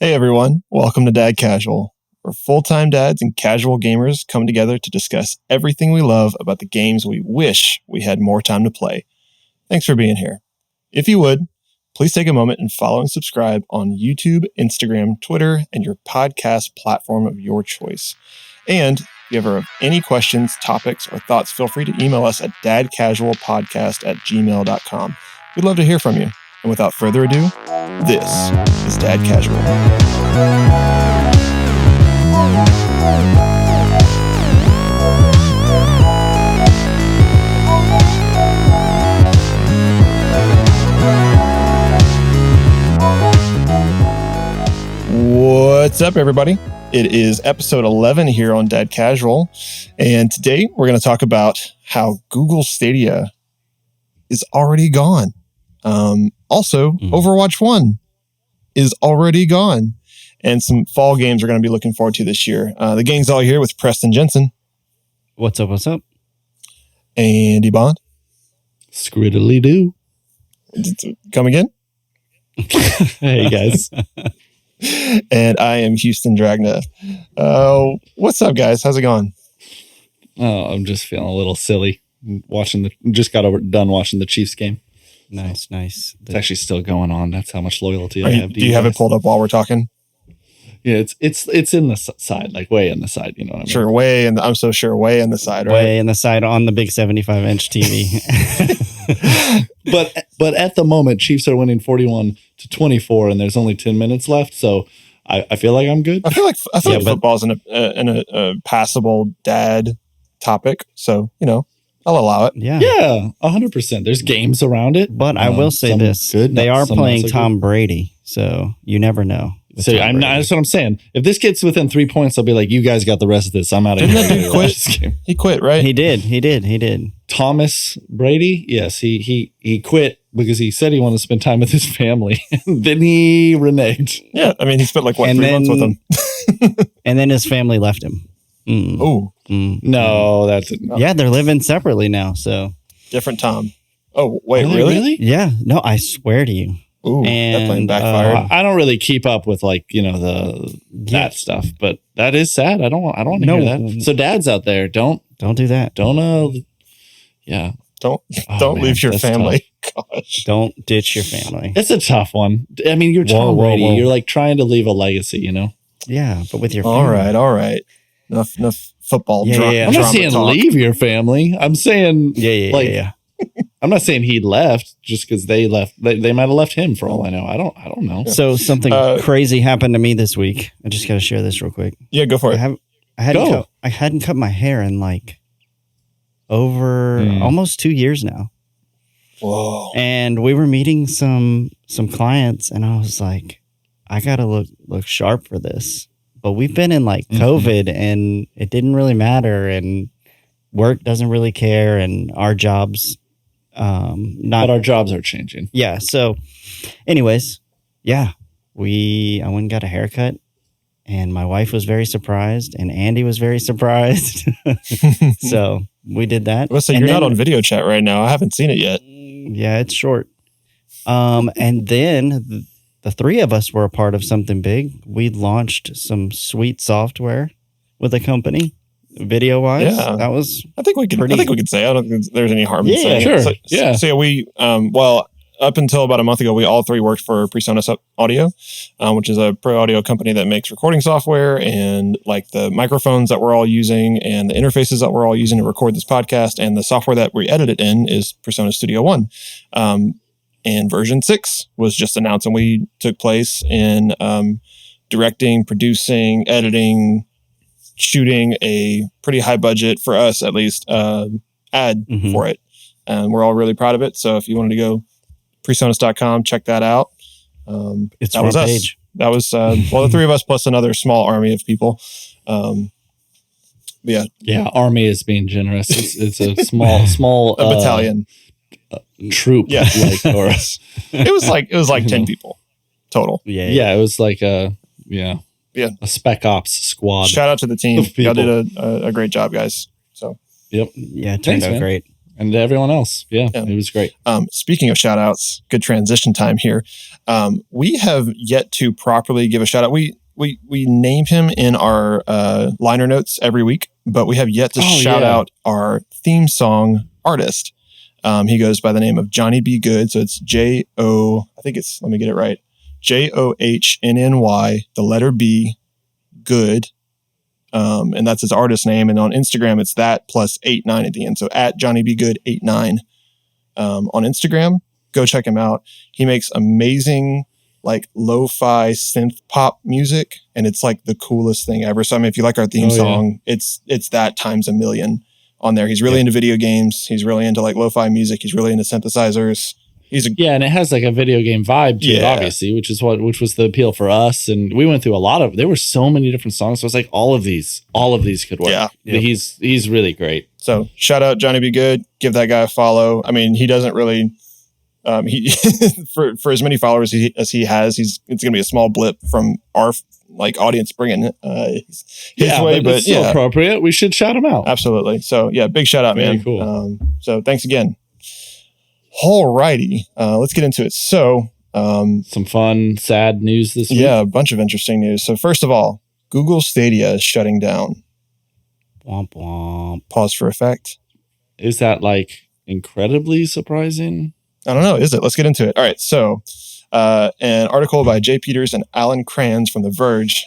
Hey everyone, welcome to Dad Casual, where full-time dads and casual gamers come together to discuss everything we love about the games we wish we had more time to play. Thanks for being here. If you would, please take a moment and follow and subscribe on YouTube, Instagram, Twitter, and your podcast platform of your choice. And if you ever have any questions, topics, or thoughts, feel free to email us at dadcasualpodcast@gmail.com. We'd love to hear from you. And without further ado, this is Dad Casual. What's up, everybody? It is episode 11 here on Dad Casual. And today we're going to talk about how Google Stadia is already gone. Overwatch 1 is already gone. And some fall games we're going to be looking forward to this year. The gang's all here with Preston Jensen. What's up? Andy Bond. Scriddly do. Come again? Hey, guys. And I am Houston Dragna. What's up, guys? How's it going? Oh, I'm just feeling a little silly. Just got done watching the Chiefs game. Nice. It's actually still going on. That's how much loyalty I have to you. Do you have it pulled up while we're talking? Yeah, it's in the side, like way in the side. You know what I mean? Sure, way in the side, right? Way in the side on the big 75-inch TV. but at the moment, Chiefs are winning 41-24, and there's only 10 minutes left. So I feel like I'm good. I feel like football's in a passable dad topic. So I'll allow it. Yeah, 100%. There's games around it, but I will say this: they are playing Tom Brady, so you never know. So that's what I'm saying. If this gets within 3 points, I'll be like, "You guys got the rest of this. I'm out of here." Didn't that dude quit? He quit, right? He did. Thomas Brady, yes, he quit because he said he wanted to spend time with his family. Then he reneged. Yeah, I mean, he spent 3 months with them, and then his family left him. No, that's it. Yeah, they're living separately now. So different Tom. Oh wait, really? Yeah, no, I swear to you. Ooh, that plane backfired. I don't really keep up with that stuff, but that is sad. I don't want to hear that. So dads out there, don't do that. Don't leave your family. Gosh, don't ditch your family. It's a tough one. I mean, you're Tom Brady. You're like trying to leave a legacy, Yeah, but with your family. All right. Enough football. Yeah. I'm not saying leave your family. I'm saying yeah. I'm not saying he left just because they left. They might have left him for all I know. I don't know. So something crazy happened to me this week. I just got to share this real quick. Yeah, go for it. I hadn't cut my hair in over almost 2 years now. Whoa! And we were meeting some clients, and I was like, I gotta look sharp for this. But we've been in COVID, and it didn't really matter, and work doesn't really care, and our jobs. But our jobs are changing. Yeah. So anyways, I went and got a haircut, and my wife was very surprised, and Andy was very surprised. So we did that. So you're not on video chat right now. I haven't seen it yet. Yeah, it's short. And then the three of us were a part of something big. We launched some sweet software with a company. Video wise, that was. I think we could say. I don't think there's any harm in saying. Sure. So we up until about a month ago, we all three worked for PreSonus Audio, which is a pro audio company that makes recording software and the microphones that we're all using and the interfaces that we're all using to record this podcast, and the software that we edit it in is PreSonus Studio One. And version 6 was just announced, and we took place in directing, producing, editing, shooting a pretty high budget, for us at least, ad for it. And we're all really proud of it. So if you wanted to go presonus.com, check that out. It's that was us. Page. That was the three of us plus another small army of people. Army is being generous. It's a small a battalion troop. Yeah, or us. It was like 10 people total. Yeah, it was like a spec ops squad. Shout out to the team. Y'all did a great job, guys. So yeah, it turned out great. And everyone else. Yeah, it was great. Speaking of shout outs, good transition time here. We have yet to properly give a shout out. We name him in our liner notes every week, but we have yet to shout out our theme song artist. He goes by the name of Johnny B. Good. So it's let me get it right. JOHNNY, the letter B, Good. And that's his artist name. And on Instagram, it's that plus 89 at the end. So at Johnny B. Good 89 on Instagram. Go check him out. He makes amazing like lo-fi synth pop music, and it's like the coolest thing ever. So I mean, if you like our theme song, it's that times a million on there. He's really into video games. He's really into like lo-fi music. He's really into synthesizers. And it has like a video game vibe to it, obviously, which was the appeal for us. And we went through there were so many different songs. So it's like all of these could work. Yeah. But he's really great. So shout out Johnny B. Good. Give that guy a follow. I mean, he doesn't really, he for as many followers as he has, it's going to be a small blip from our like audience bringing his way, but it's still appropriate. We should shout him out. Absolutely. So yeah, big shout out, man. Cool. So thanks again. Alrighty, let's get into it. So, some fun, sad news this week. Yeah, a bunch of interesting news. So first of all, Google Stadia is shutting down. Womp womp. Pause for effect. Is that like incredibly surprising? I don't know. Is it? Let's get into it. All right. So, an article by Jay Peters and Alan Kranz from The Verge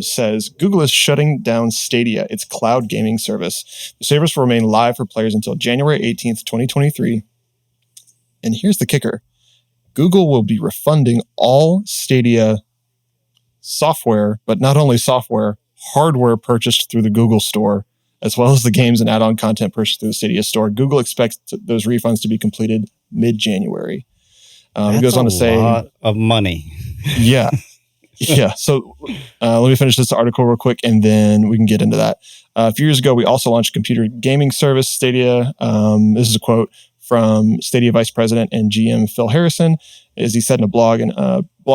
says Google is shutting down Stadia, its cloud gaming service. The service will remain live for players until January 18th, 2023. And here's the kicker. Google will be refunding all Stadia software, but not only software, hardware purchased through the Google Store, as well as the games and add-on content purchased through the Stadia Store. Google expects those refunds to be completed mid-January. It goes on to say... a lot of money. Yeah. Yeah. So let me finish this article real quick, and then we can get into that. A few years ago, we also launched a computer gaming service, Stadia. This is a quote from Stadia Vice President and GM Phil Harrison, as he said in a blog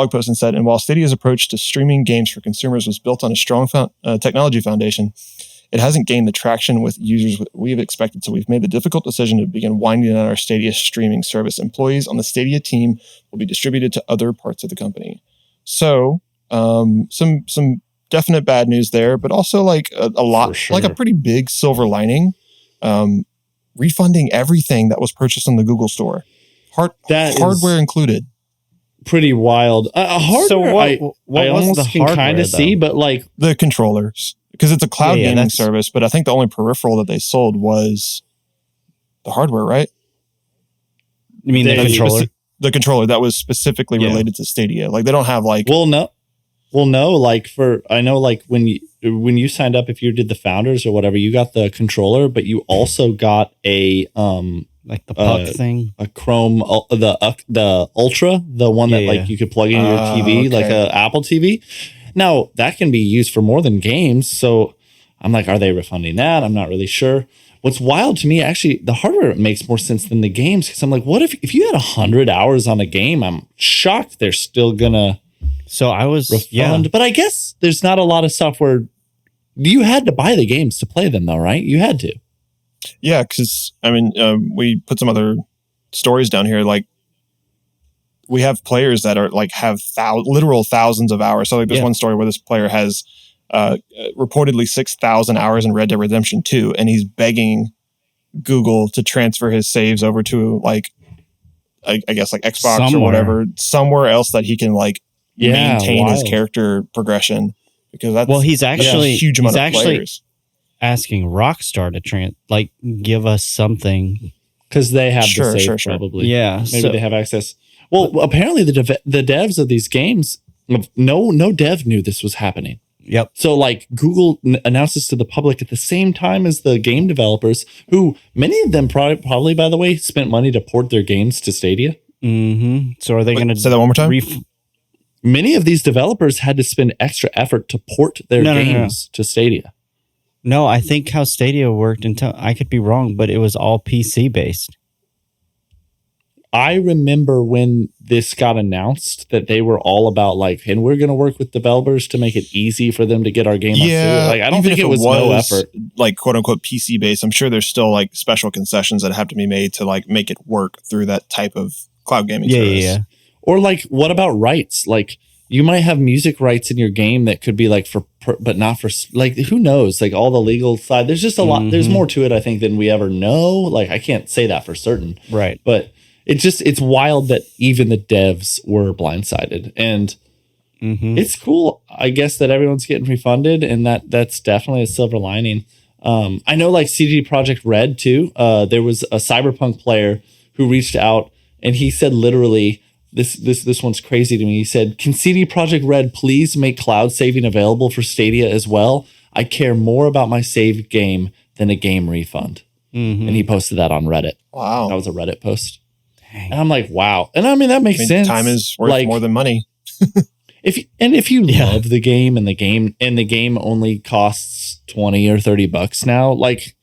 post, and said, and while Stadia's approach to streaming games for consumers was built on a strong technology foundation, it hasn't gained the traction with users we've expected. So we've made the difficult decision to begin winding down our Stadia streaming service. Employees on the Stadia team will be distributed to other parts of the company. So some definite bad news there, but also like a lot, like a pretty big silver lining. Refunding everything that was purchased on the Google Store, hardware included. Pretty wild. Hardware, so what I was almost the can kind of see, but like the controllers, because it's a cloud gaming service. But I think the only peripheral that they sold was the hardware, right? You mean the controller? The controller that was specifically related to Stadia. Like they don't have like. Well, no. Like I know, like when you signed up, if you did the Founders or whatever, you got the controller, but you also got a like the puck thing, a Chrome, the Ultra, the one that like you could plug in your TV, like a Apple TV. Now that can be used for more than games. So I'm like, are they refunding that? I'm not really sure. What's wild to me, actually, the hardware makes more sense than the games, because I'm like, what if you had 100 hours on a game? I'm shocked they're still gonna. So I was refund, but I guess there's not a lot of software. You had to buy the games to play them, though, right? You had to. Yeah, because I mean, we put some other stories down here. Like, we have players that are like have literal thousands of hours. So like, there's one story where this player has reportedly 6,000 hours in Red Dead Redemption 2, and he's begging Google to transfer his saves over to like, I guess like Xbox or whatever, somewhere else that he can like. Maintain his character progression, because that's he's actually a huge amount of players. Asking Rockstar to give us something, because they have the save probably. Yeah, maybe they have access. Well, apparently the devs of these games, no dev knew this was happening. Yep. So like Google announces to the public at the same time as the game developers, who many of them probably by the way spent money to port their games to Stadia. Mm-hmm. So are they going to say that one more time? Many of these developers had to spend extra effort to port their games to Stadia. No, I think how Stadia worked, I could be wrong, but it was all PC based. I remember when this got announced that they were all about like, and we're going to work with developers to make it easy for them to get our game on Stadia. Like, I don't think it was no effort. Like, quote unquote, PC based. I'm sure there's still like special concessions that have to be made to like make it work through that type of cloud gaming service. Yeah. Or like, what about rights? Like, you might have music rights in your game that could be like but not for, like, who knows? Like, all the legal side. There's just a lot. There's more to it, I think, than we ever know. Like, I can't say that for certain. Right. But it's wild that even the devs were blindsided. And it's cool, I guess, that everyone's getting refunded. And that's definitely a silver lining. I know, like, CD Projekt Red, too. There was a Cyberpunk player who reached out, and he said literally, This one's crazy to me. He said, "Can CD Projekt Red please make cloud saving available for Stadia as well? I care more about my saved game than a game refund." And he posted that on Reddit. Wow. That was a Reddit post. Dang. And I'm like, wow. And I mean, that makes sense. Time is worth more than money. if you love the game and the game only costs $20 or $30 now, like,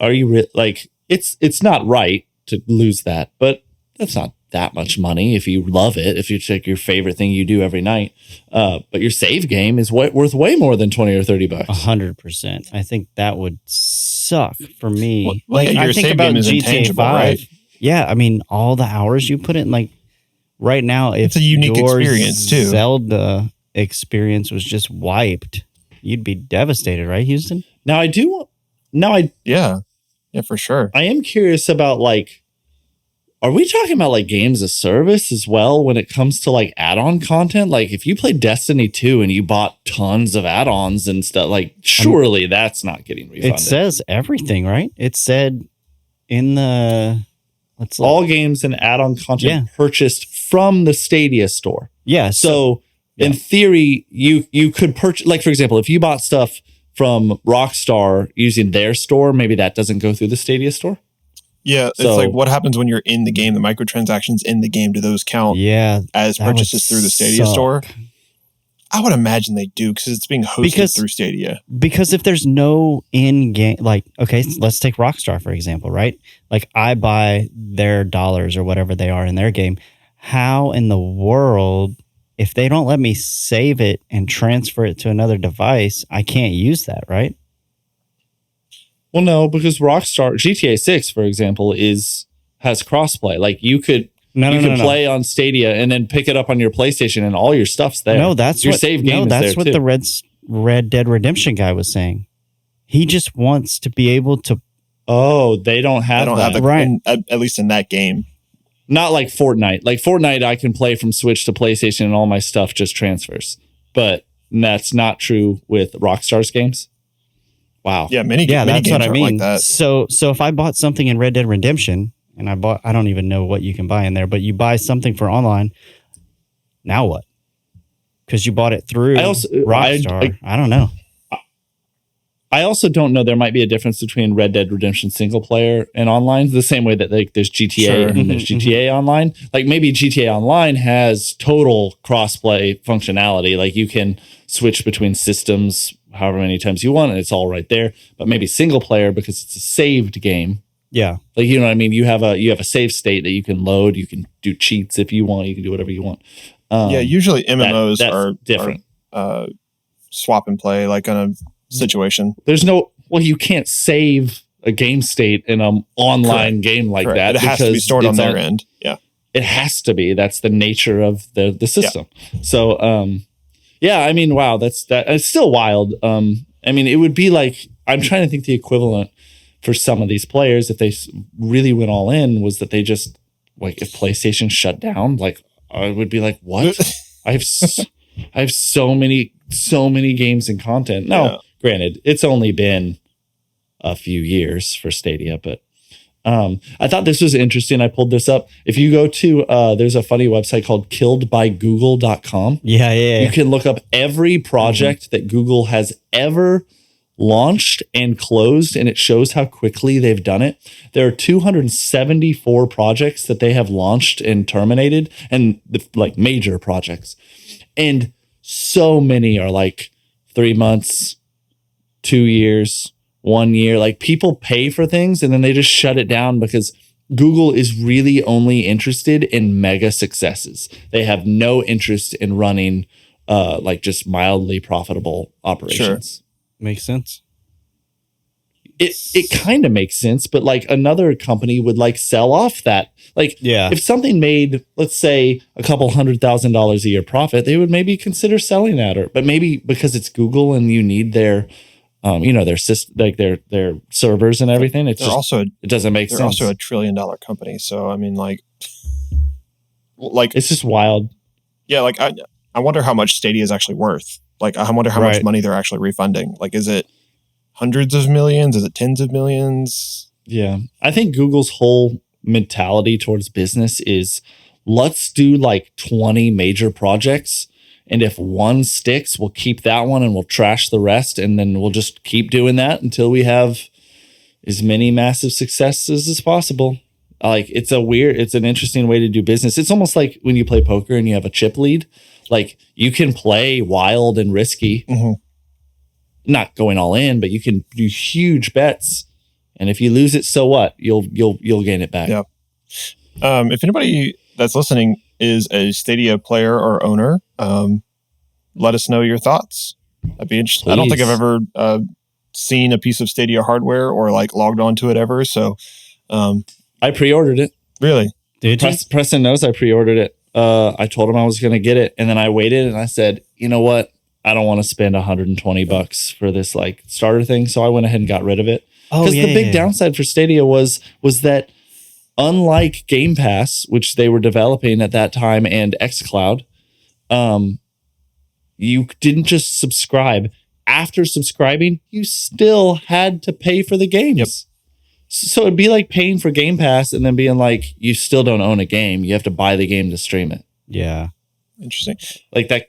are you like, it's not right to lose that, but that's not that much money if you love it, if you check your favorite thing you do every night. But your save game is worth way more than $20 or $30. 100%. I think that would suck for me. Well, like, I think about GTA 5. Right? Yeah, I mean, all the hours you put in, like, right now, if it's a unique experience too. Zelda experience was just wiped, you'd be devastated, right, Houston? Yeah, for sure. I am curious about, like, are we talking about like games as service as well when it comes to like add-on content? Like, if you played Destiny 2 and you bought tons of add-ons and stuff, like, surely that's not getting refunded. It says everything, right? It said in the all games and add-on content purchased from the Stadia store. Yeah. So in theory, you could purchase, like, for example, if you bought stuff from Rockstar using their store, maybe that doesn't go through the Stadia store. Yeah, it's like, what happens when you're in the game? The microtransactions in the game, do those count as purchases through the Stadia store? I would imagine they do, because it's being hosted through Stadia. Because if there's no in-game, like, okay, let's take Rockstar, for example, right? Like, I buy their dollars or whatever they are in their game. How in the world, if they don't let me save it and transfer it to another device, I can't use that, right? Well, no, because Rockstar, GTA 6, for example, has crossplay. Like, you could play on Stadia and then pick it up on your PlayStation, and all your stuff's there. No, that's your what, save game. That's what the Red Dead Redemption guy was saying. He just wants to be able to. Oh, they don't have that, right? At least in that game, not like Fortnite. Like Fortnite, I can play from Switch to PlayStation, and all my stuff just transfers. But that's not true with Rockstar's games. Wow. Yeah, many that's games what I mean. like that. So if I bought something in Red Dead Redemption, and I don't even know what you can buy in there, but you buy something for online, now what? Because you bought it through Rockstar. I don't know. I also don't know. There might be a difference between Red Dead Redemption single player and online, the same way that, like, there's GTA and there's GTA Online. Like, maybe GTA Online has total crossplay functionality. Like, you can switch between systems however many times you want, and it's all right there. But maybe single player, because it's a saved game. Yeah. Like, you know what I mean? You have a save state that you can load. You can do cheats if you want. You can do whatever you want. Usually MMOs are different. Swap and play, like, on a situation. You can't save a game state in an online game like that. It has to be stored on their end. Yeah. It has to be. That's the nature of the system. Yeah. So, I mean, wow, it's still wild. I mean, it would be like, I'm trying to think the equivalent for some of these players, if they really went all in, was that they just, like, if PlayStation shut down, like, I would be like, what? I have so many games and content. Now, granted, it's only been a few years for Stadia, but I thought this was interesting. I pulled this up. If you go to, there's a funny website called killedbygoogle.com. Yeah. You can look up every project that Google has ever launched and closed, and it shows how quickly they've done it. There are 274 projects that they have launched and terminated, and like major projects. And so many are like 3 months, 2 years, 1 year. Like, people pay for things and then they just shut it down because Google is really only interested in mega successes. They have no interest in running like just mildly profitable operations. Makes sense. It kind of makes sense, but like another company would like sell off that. Like, if something made, let's say, a couple $100,000 a year profit, they would maybe consider selling that. But maybe because it's Google and you need their, their system, like their servers and everything. It's just, also it doesn't make sense. They're also $1 trillion company, so I mean, like it's just wild. Yeah, like I wonder how much Stadia is actually worth. Like, I wonder how much money they're actually refunding. Like, is it hundreds of millions? Is it tens of millions? Yeah. I think Google's whole mentality towards business is let's do like 20 major projects. And if one sticks, we'll keep that one and we'll trash the rest. And then we'll just keep doing that until we have as many massive successes as possible. Like, it's an interesting way to do business. It's almost like when you play poker and you have a chip lead. Like, you can play wild and risky. Mm-hmm. Not going all in, but you can do huge bets, and if you lose it, so what? You'll gain it back. Yeah. If anybody that's listening is a Stadia player or owner, let us know your thoughts. That'd be interesting. Please. I don't think I've ever seen a piece of Stadia hardware or like logged onto it ever. So I pre-ordered it. Really? Did you? Preston knows I pre-ordered it. I told him I was going to get it, and then I waited, and I said, you know what? I don't want to spend $120 for this like starter thing. So I went ahead and got rid of it. Because the big downside for Stadia was that unlike Game Pass, which they were developing at that time, and xCloud, you didn't just subscribe. After subscribing, you still had to pay for the games. Yep. So it'd be like paying for Game Pass and then being like, you still don't own a game. You have to buy the game to stream it. Yeah. Interesting. Like that.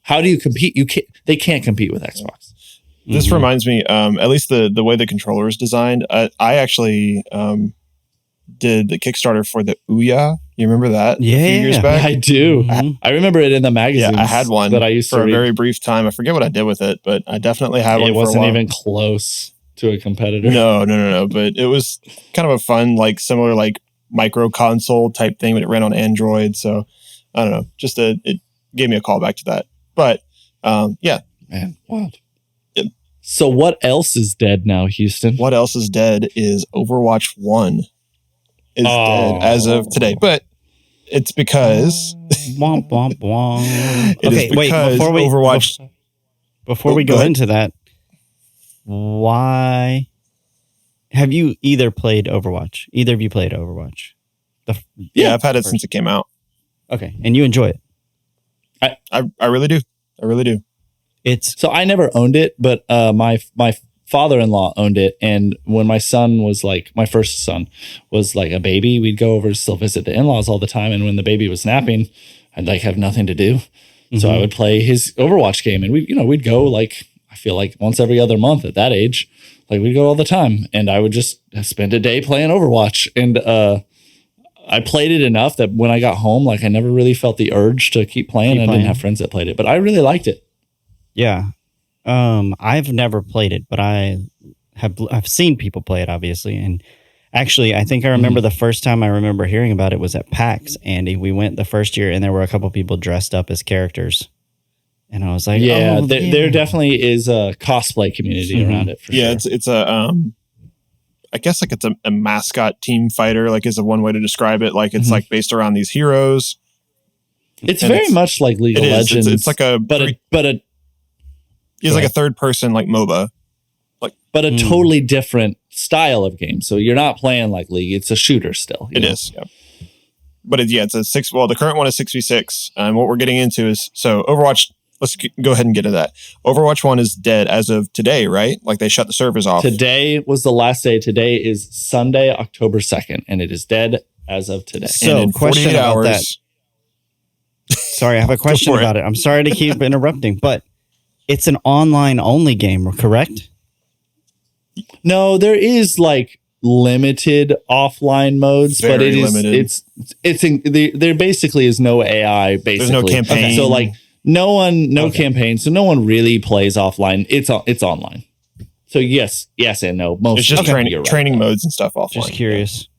How do you compete? They can't compete with Xbox. This reminds me, at least the way the controller is designed. I actually did the Kickstarter for the Ouya. You remember that? Yeah, a few years back? I do. I remember it in the magazine. Yeah, I had one that I used for a very brief time. I forget what I did with it, but I definitely had one. It wasn't even close to a competitor. No. But it was kind of a fun, like similar, like micro console type thing, but it ran on Android. So I don't know. It gave me a call back to that. But yeah, man, wild. So what else is dead now, Houston? What else is dead is Overwatch 1 is dead as of today. But it's because womp womp womp. Okay, wait, before we go into that, why have you either played Overwatch? Either of you played Overwatch? Yeah, I've had it since it came out. Okay, and you enjoy it? I really do. I really do. So I never owned it, but my father-in-law owned it. And when my first son was like a baby, we'd go over to still visit the in-laws all the time. And when the baby was napping, I'd like have nothing to do. Mm-hmm. So I would play his Overwatch game, and we'd go like, I feel like once every other month at that age. Like, we'd go all the time, and I would just spend a day playing Overwatch. And I played it enough that when I got home, like I never really felt the urge to keep playing. I didn't have friends that played it, but I really liked it. Yeah. I've never played it, but I've seen people play it, obviously. And actually, I think I remember the first time I remember hearing about it was at PAX, Andy. We went the first year, and there were a couple people dressed up as characters. And I was like, there definitely is a cosplay community around it. For sure. It's a I guess like it's a mascot team fighter, like is one way to describe it. Like it's like based around these heroes. It's very much like League of Legends. It's like a it's like a third person like MOBA. But a totally different style of game. So you're not playing like League. It's a shooter still. It is, yeah. But it's a 6. Well, the current one is 6v6. And what we're getting into is Overwatch. Let's go ahead and get into that. Overwatch 1 is dead as of today, right? Like they shut the servers off. Today was the last day. Today is Sunday, October 2nd, and it is dead as of today. So, in question about that. Sorry, I have a question about it. I'm sorry to keep interrupting, but it's an online only game, correct? No, there is like limited offline modes, but it is limited. There basically is no AI. Basically, there's no campaign. Okay. So like. No campaign. So no one really plays offline. It's online. So yes and no. It's just training modes and stuff offline. Just curious.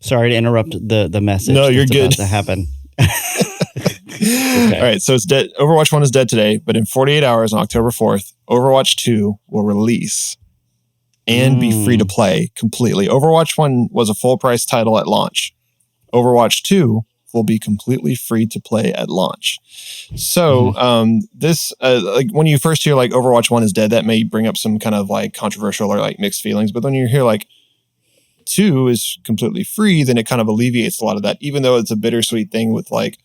Sorry to interrupt the message. No, you're good. About to happen. Okay. All right, so it's dead. Overwatch 1 is dead today, but in 48 hours on October 4th, Overwatch 2 will release and be free to play completely. Overwatch 1 was a full price title at launch. Overwatch 2 will be completely free to play at launch. So this, like when you first hear like Overwatch 1 is dead, that may bring up some kind of like controversial or like mixed feelings. But when you hear like 2 is completely free, then it kind of alleviates a lot of that, even though it's a bittersweet thing with like,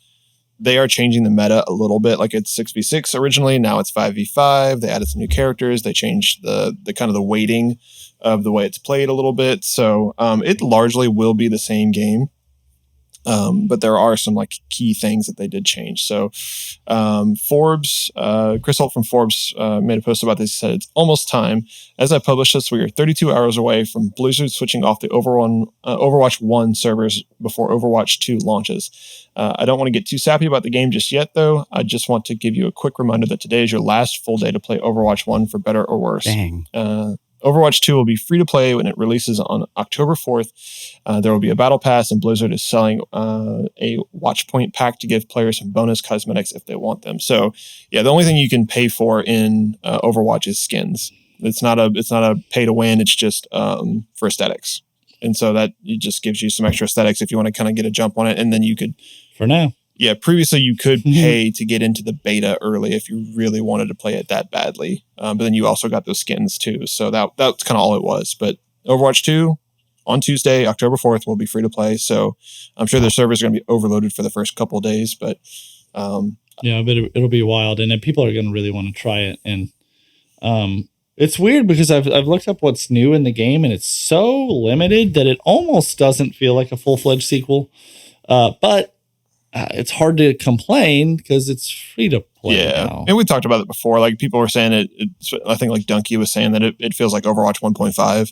they are changing the meta a little bit. Like it's 6v6 originally. Now it's 5v5. They added some new characters. They changed the kind of the weighting of the way it's played a little bit. So it largely will be the same game. But there are some like key things that they did change. So Forbes, Chris Holt from Forbes made a post about this. He said, it's almost time. As I publish this, we are 32 hours away from Blizzard switching off the Overwatch 1 servers before Overwatch 2 launches. I don't want to get too sappy about the game just yet, though. I just want to give you a quick reminder that today is your last full day to play Overwatch 1 for better or worse. Dang. Overwatch 2 will be free to play when it releases on October 4th. There will be a battle pass, and Blizzard is selling a watch point pack to give players some bonus cosmetics if they want them. So, yeah, the only thing you can pay for in Overwatch is skins. It's not a pay to win. It's just for aesthetics, and so that it just gives you some extra aesthetics if you want to kind of get a jump on it, and then you could for now. Yeah, previously you could pay to get into the beta early if you really wanted to play it that badly. But then you also got those skins too. So that's kind of all it was. But Overwatch 2 on Tuesday, October 4th, will be free to play. So I'm sure their servers are going to be overloaded for the first couple of days. But yeah, but it'll be wild. And then people are going to really want to try it. And it's weird because I've looked up what's new in the game, and it's so limited that it almost doesn't feel like a full-fledged sequel. But it's hard to complain because it's free to play now. And we talked about it before. Like people were saying I think like Donkey was saying that it feels like Overwatch 1.5.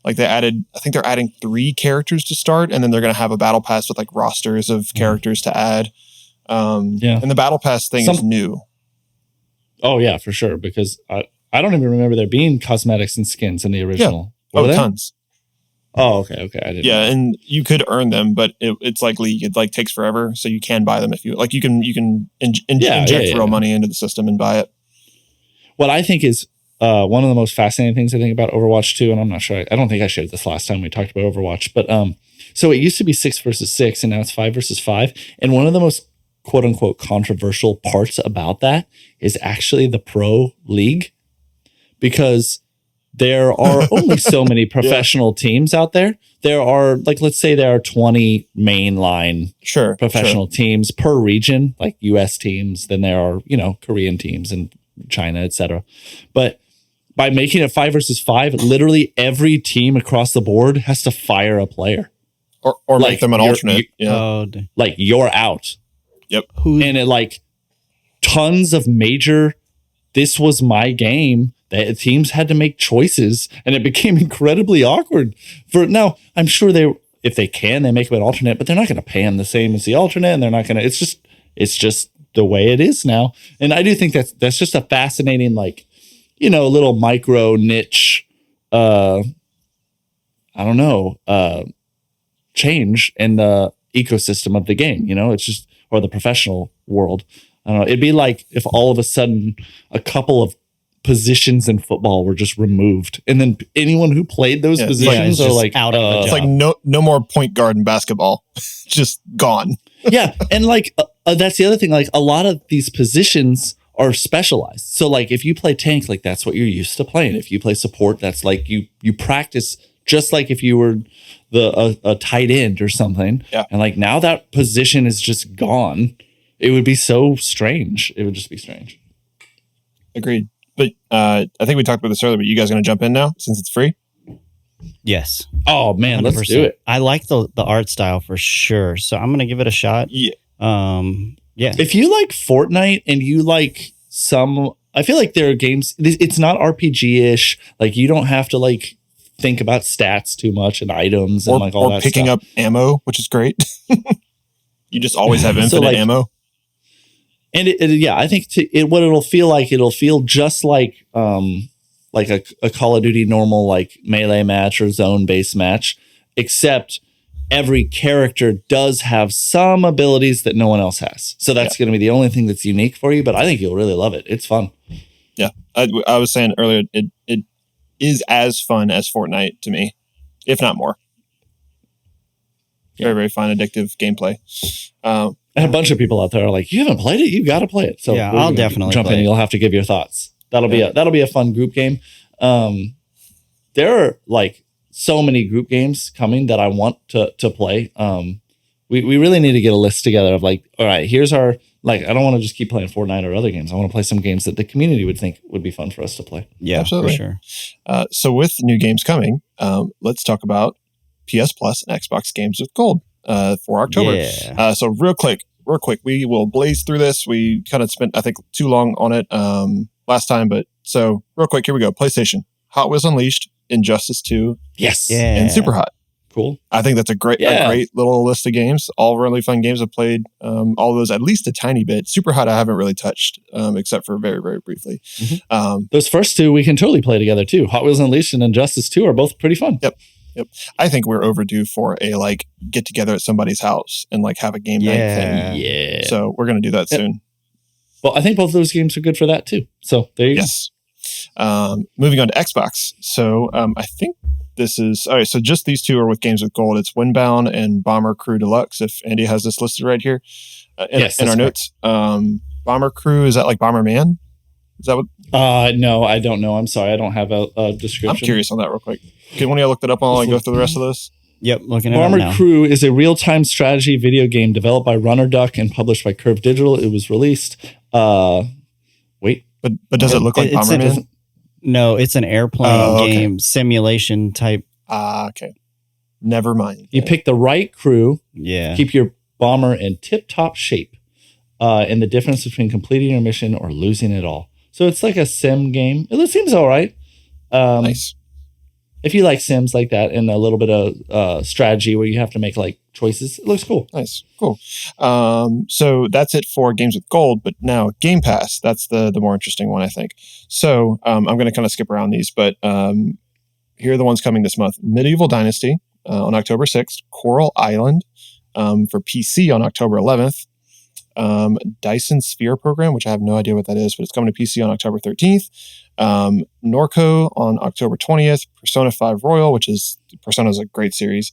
Like I think they're adding 3 characters to start, and then they're going to have a battle pass with like rosters of characters to add. And the battle pass thing is new. Oh yeah, for sure. Because I don't even remember there being cosmetics and skins in the original. Yeah. Oh, tons. Oh, okay. I didn't know. And you could earn them, but it's like League. It like takes forever, so you can buy them if you like. You can inject real money into the system and buy it. What I think is one of the most fascinating things I think about Overwatch 2, and I'm not sure. I don't think I shared this last time we talked about Overwatch, but so it used to be 6 versus 6, and now it's 5 versus 5. And one of the most quote unquote controversial parts about that is actually the pro league, because there are only so many professional teams out there. There are, like, let's say there are 20 mainline professional teams per region, like US teams. Then there are, Korean teams and China, etc. But by making it 5 versus 5, literally every team across the board has to fire a player. Or like make them an alternate. Like you're out. Yep. And it like tons of major, this was my game. The teams had to make choices, and it became incredibly awkward. Now, I'm sure if they can, they make them an alternate, but they're not going to pay them the same as the alternate, and they're not going to. It's just the way it is now, and I do think that's just a fascinating, like, little micro niche. Change in the ecosystem of the game. It's just, or the professional world. I don't know. It'd be like if all of a sudden a couple of positions in football were just removed, and then anyone who played those positions are like out of it's like no more point guard in basketball. Just gone. Yeah, and like that's the other thing, like a lot of these positions are specialized. So like if you play tank, like that's what you're used to playing. If you play support, that's like you practice just like if you were a tight end or something. Yeah. And like now that position is just gone. It would be so strange. It would just be strange. Agreed. But I think we talked about this earlier, but you guys going to jump in now since it's free? Yes. Oh, man, 100%. Let's do it. I like the art style for sure. So I'm going to give it a shot. Yeah. Yeah. If you like Fortnite and you like I feel like there are games, it's not RPG-ish. Like you don't have to like think about stats too much and items and like all that stuff. Or picking up ammo, which is great. You just always have infinite ammo. And I think what it'll feel just like a Call of Duty normal like melee match or zone based match, except every character does have some abilities that no one else has. So that's going to be the only thing that's unique for you. But I think you'll really love it. It's fun. Yeah, I was saying earlier, it is as fun as Fortnite to me, if not more. Very, very fun, addictive gameplay. And a bunch of people out there are like, you haven't played it? You got to play it. So yeah, I'll definitely jump in and you'll have to give your thoughts. That'll be a fun group game. There are like so many group games coming that I want to play. We really need to get a list together of like, all right, here's our, like, I don't want to just keep playing Fortnite or other games. I want to play some games that the community would think would be fun for us to play. Yeah, absolutely. For sure. So with new games coming, let's talk about PS Plus and Xbox games with gold for October. Yeah. So real quick, we will blaze through this. We kind of spent, I think, too long on it last time, but so real quick, here we go. PlayStation, Hot Wheels Unleashed, Injustice 2, yes, and Super Hot. Cool. I think that's a great little list of games. All really fun games. I've played all of those at least a tiny bit. Super Hot I haven't really touched except for very, very briefly. Mm-hmm. Those first two we can totally play together too. Hot Wheels Unleashed and Injustice 2 are both pretty fun. Yep. I think we're overdue for a like get together at somebody's house and like have a game night thing. Yeah. So we're gonna do that soon. Well, I think both of those games are good for that too. So there you go. Moving on to Xbox. So I think this is all right. So just these two are with games with gold. It's Windbound and Bomber Crew Deluxe. If Andy has this listed right here in our notes. Bomber Crew, is that like Bomberman? Is that what? No, I don't know. I'm sorry, I don't have a description. I'm curious on that real quick. Can one of y'all look that up while I go through the rest of this? Yep, looking at Bomber it now. Crew is a real-time strategy video game developed by Runner Duck and published by Curve Digital. It was released. Wait, but does it look like Bomberman? No, it's an airplane game simulation type. Okay. Never mind. You pick the right crew. Yeah. Keep your bomber in tip-top shape. And the difference between completing your mission or losing it all. So it's like a sim game. It seems all right. Nice. If you like sims like that and a little bit of strategy where you have to make like choices, it looks cool. Nice. Cool. So that's it for games with gold, but now Game Pass, that's the more interesting one, I think. So I'm going to kind of skip around these, but here are the ones coming this month. Medieval Dynasty on October 6th, Coral Island for PC on October 11th, Dyson Sphere Program, which I have no idea what that is, but it's coming to PC on October 13th. Norco on October 20th, Persona 5 Royal, which is Persona's a great series.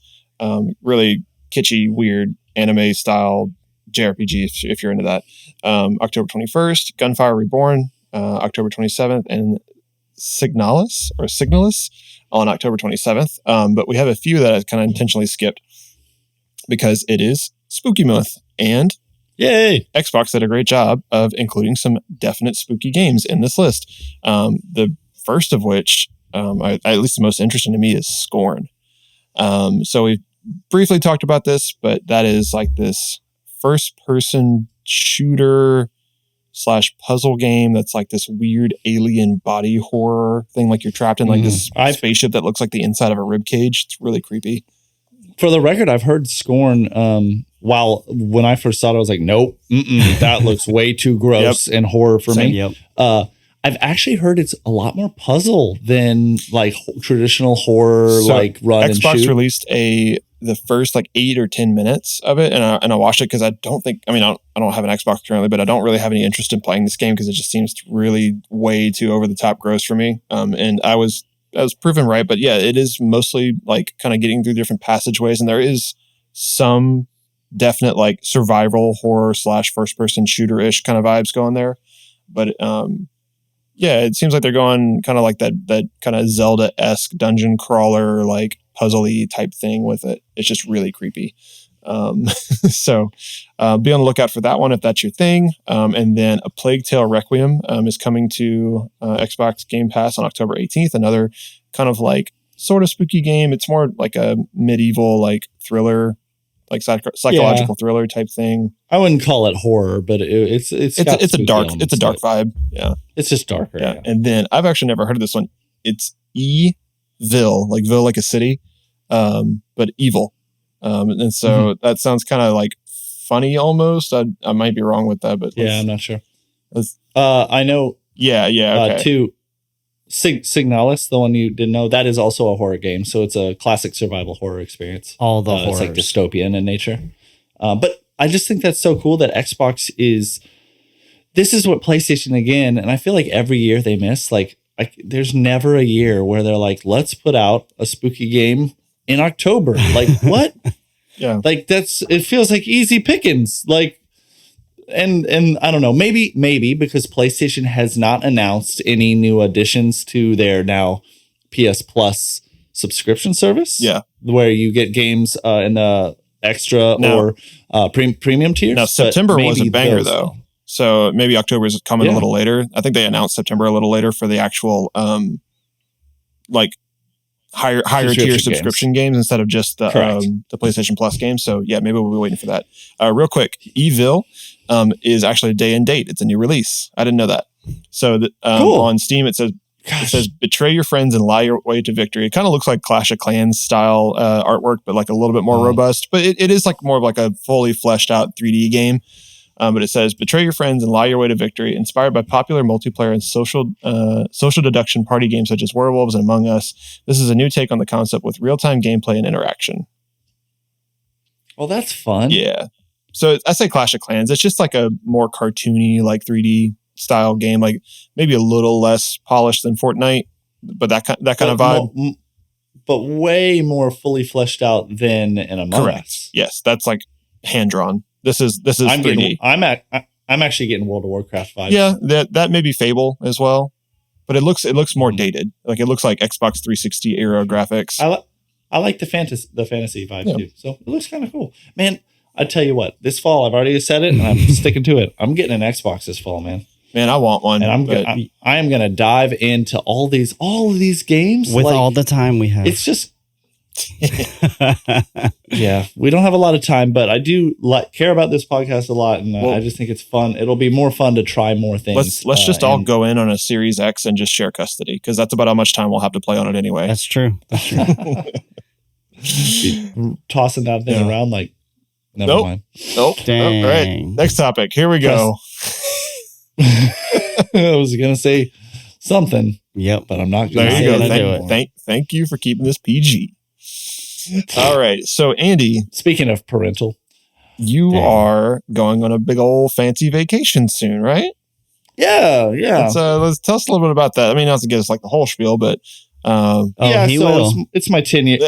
Really kitschy, weird anime style JRPG if you're into that. October 21st, Gunfire Reborn, October 27th, and Signalis on October 27th. But we have a few that I kind of intentionally skipped because it is Spooky Month, and yay! Xbox did a great job of including some definite spooky games in this list. The first of which, at least the most interesting to me, is Scorn. So we briefly talked about this, but that is like this first-person shooter / puzzle game that's like this weird alien body horror thing. Like you're trapped in like this spaceship that looks like the inside of a rib cage. It's really creepy. For the record, I've heard Scorn. When I first saw it, I was like, nope, that looks way too gross and horror for me. Yep. I've actually heard it's a lot more puzzle than like traditional horror, so like run and shoot. Xbox released the first like 8 or 10 minutes of it, and I watched it because I don't have an Xbox currently, but I don't really have any interest in playing this game because it just seems really way too over the top gross for me. And I was proven right, but yeah, it is mostly like kind of getting through different passageways, and there is some definite like survival horror / first person shooter ish kind of vibes going there, but yeah, it seems like they're going kind of like that kind of Zelda-esque dungeon crawler like puzzle-y type thing with it. It's just really creepy. So be on the lookout for that one if that's your thing. And then A Plague Tale Requiem is coming to Xbox Game Pass on October 18th. Another kind of like sort of spooky game. It's more like a medieval like thriller, like psychological thriller type thing. I wouldn't call it horror, but it's a dark vibe. Yeah, it's just darker. Yeah. And then I've actually never heard of this one. It's Evil, like Ville, like a city, but evil. And so that sounds kind of like funny almost. I might be wrong with that, but I'm not sure. I know. Yeah. Okay. Signalis, the one you didn't know, that is also a horror game. So it's a classic survival horror experience. All the horrors. It's like dystopian in nature. But I just think that's so cool that Xbox is. This is what PlayStation again, and I feel like every year they miss. Like, there's never a year where they're like, let's put out a spooky game in October. Like, what? Yeah. Like, it feels like easy pickings. Like, and I don't know, maybe because PlayStation has not announced any new additions to their now PS Plus subscription service. Yeah. Where you get games in the extra or premium tiers. Now, September was a banger, though. So maybe October is coming a little later. I think they announced September a little later for the actual like higher tier subscription games instead of just the PlayStation Plus games. So yeah, maybe we'll be waiting for that. Real quick, Evil is actually a day and date. It's a new release. I didn't know that. So cool. On Steam it says betray your friends and lie your way to victory. It kind of looks like Clash of Clans style artwork, but like a little bit more robust. But it is like more of like a fully fleshed out 3D game. But it says, betray your friends and lie your way to victory, inspired by popular multiplayer and social deduction party games such as Werewolves and Among Us. This is a new take on the concept with real-time gameplay and interaction. Well, that's fun. Yeah. So I say Clash of Clans. It's just like a more cartoony, like 3D style game, like maybe a little less polished than Fortnite, but that kind of vibe. But way more fully fleshed out than an Among Us. Yes, that's like hand-drawn. This is 3D. I'm actually getting World of Warcraft vibes. Yeah, that may be Fable as well, but it looks more dated. Like it looks like Xbox 360 era graphics. I like the fantasy vibe too. So it looks kind of cool, man. I tell you what, this fall I've already said it, and I'm sticking to it. I'm getting an Xbox this fall, man. Man, I want one, and I am gonna dive into all of these games with all the time we have. It's just. Yeah, we don't have a lot of time, but I do care about this podcast a lot, and I just think it's fun. It'll be more fun to try more things. Let's just all go in on a Series X and just share custody, because that's about how much time we'll have to play on it anyway. That's true. Tossing that thing around like never mind. Nope. Dang. All right, next topic. Here we go. I was gonna say something. Yep, but I'm not gonna. There you go. Thank you for keeping this PG. All right. So, Andy, speaking of parental, you are going on a big old fancy vacation soon, right? Yeah. Let's tell us a little bit about that. I mean, not to get us like the whole spiel, but it's my 10 year.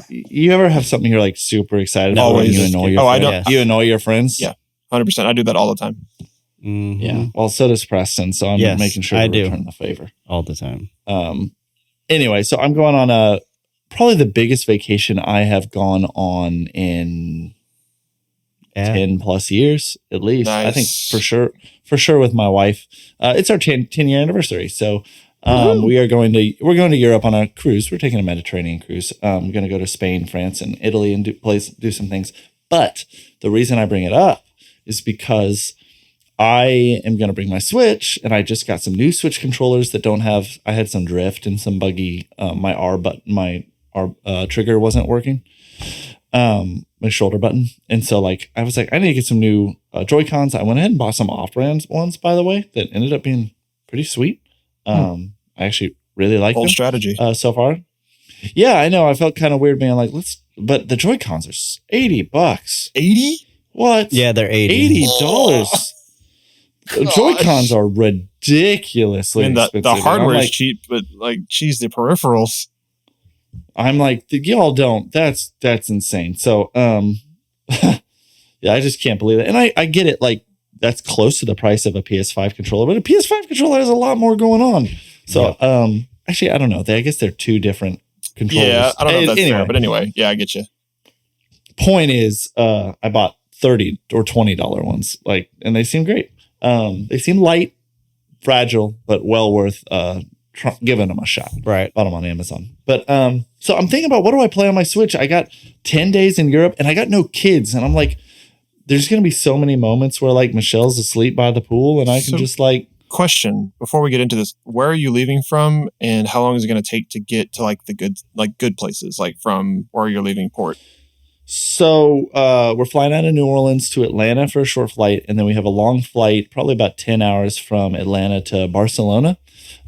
You ever have something you're like super excited about? Always. You annoy your friends? I don't. You annoy your friends? Yeah, 100%. I do that all the time. Mm-hmm. Yeah. Well, so does Preston. So I'm making sure I return the favor all the time. Anyway, so I'm going on probably the biggest vacation I have gone on in 10 plus years, at least. Nice. I think for sure with my wife. It's our 10-year anniversary. So we're going to Europe on a cruise. We're taking a Mediterranean cruise. I'm going to go to Spain, France, and Italy and do some things. But the reason I bring it up is because I am going to bring my Switch, and I just got some new Switch controllers that don't have. I had some drift and some buggy. My R trigger wasn't working. My shoulder button, and so I was like, I need to get some new Joy-Cons. I went ahead and bought some off-brand ones, by the way, that ended up being pretty sweet. I actually really like them. Strategy so far. Yeah, I know. I felt kind of weird being like, but the Joy-Cons are $80. 80? What? Yeah, they're $80. $80. Joy-Cons are ridiculously expensive. The hardware is cheap, but the peripherals. I'm like, y'all don't. That's insane. So, yeah, I just can't believe it. And I get it. That's close to the price of a PS5 controller, but a PS5 controller has a lot more going on. So, actually, I don't know. I guess they're two different controllers. Yeah, I don't know if that's fair, but anyway, yeah, I get you. Point is, I bought $30 or $20 ones, and they seem great. They seem light, fragile, but well worth giving them a shot. Right. Bought them on Amazon. But so I'm thinking about, what do I play on my Switch? I got 10 days in Europe, and I got no kids, and I'm like, there's going to be so many moments where Michelle's asleep by the pool, and I can just Question before we get into this: where are you leaving from, and how long is it going to take to get to the good places, from where you're leaving port? So we're flying out of New Orleans to Atlanta for a short flight, and then we have a long flight, probably about 10 hours from Atlanta to Barcelona.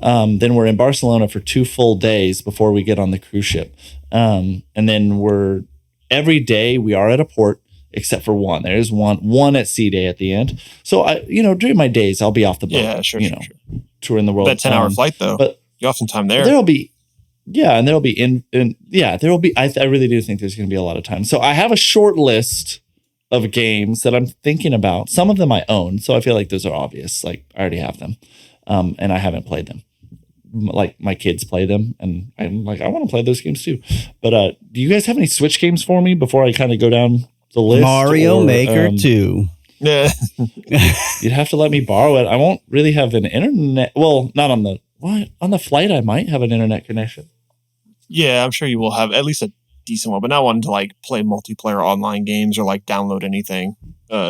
Then we're in Barcelona for 2 full days before we get on the cruise ship. And then every day we are at a port except for one. There is one at sea day at the end. So during my days, I'll be off the boat. Yeah, sure. Touring the world. That 10-hour flight though, but you have some time there. There will be I really do think there's going to be a lot of time. So I have a short list of games that I'm thinking about. Some of them I own, so I feel like those are obvious. Like I already have them, and I haven't played them. Like my kids play them, and I'm like, I want to play those games too. But do you guys have any Switch games for me before I kind of go down the list? Mario Maker 2. Yeah, you'd have to let me borrow it. I won't really have an internet. Well, not on the flight. I might have an internet connection. Yeah, I'm sure you will have at least a decent one, but not one to like play multiplayer online games or like download anything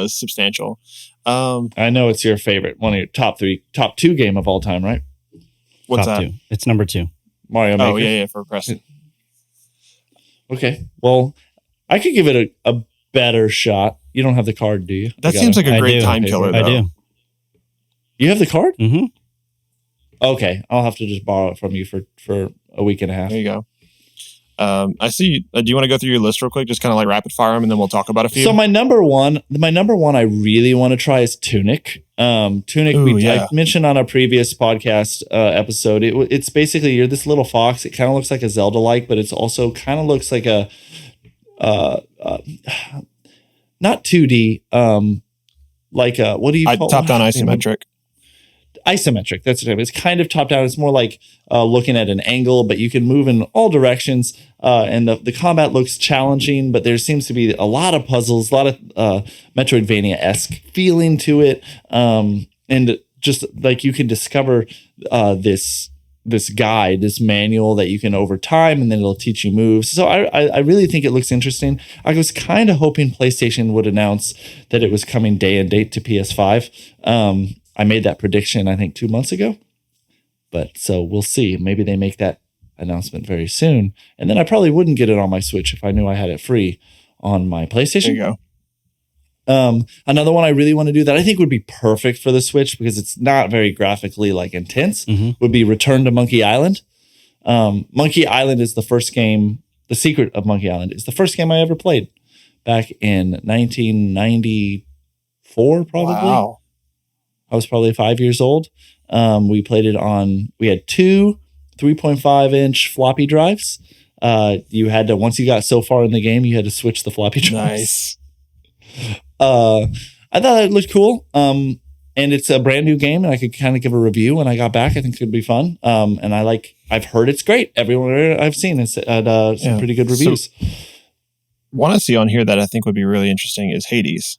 substantial. I know it's your favorite, one of your top 2 game of all time, right? What's top that? 2. It's number 2. Mario Maker. Oh yeah, for Preston. Okay, well, I could give it a better shot. You don't have the card, do you? That seems like a great time killer, though. I do. You have the card? Mm-hmm. Okay, I'll have to just borrow it from you for a week and a half. There you go. I see. Do you want to go through your list real quick? Just kind of like rapid fire them, and then we'll talk about a few. So my number one I really want to try is Tunic. Tunic, I mentioned on a previous podcast episode. It's basically you're this little fox. It kind of looks like a Zelda-like, but it's also kind of looks like a not 2D. Like what do you call top-down isometric? Isometric. That's the name. It's kind of top down. It's more like looking at an angle, but you can move in all directions. And the combat looks challenging, but there seems to be a lot of puzzles, a lot of Metroidvania-esque feeling to it. And just like you can discover this guide, this manual that you can over time, and then it'll teach you moves. So I really think it looks interesting. I was kind of hoping PlayStation would announce that it was coming day and date to PS5. I made that prediction, I think, 2 months ago. But so we'll see. Maybe they make that announcement very soon. And then I probably wouldn't get it on my Switch if I knew I had it free on my PlayStation. There you go. Another one I really want to do that I think would be perfect for the Switch because it's not very graphically like intense would be Return to Monkey Island. Monkey Island is the first game. The Secret of Monkey Island is the first game I ever played back in 1994, probably. Wow. I was probably 5 years old. We played it we had 2 3.5-inch floppy drives. You had to, once you got so far in the game, you had to switch the floppy drives. Nice. I thought it looked cool. And it's a brand new game, and I could kind of give a review when I got back. I think it could be fun. And I've heard it's great. Everywhere I've seen it's had some pretty good reviews. So, one I see on here that I think would be really interesting is Hades.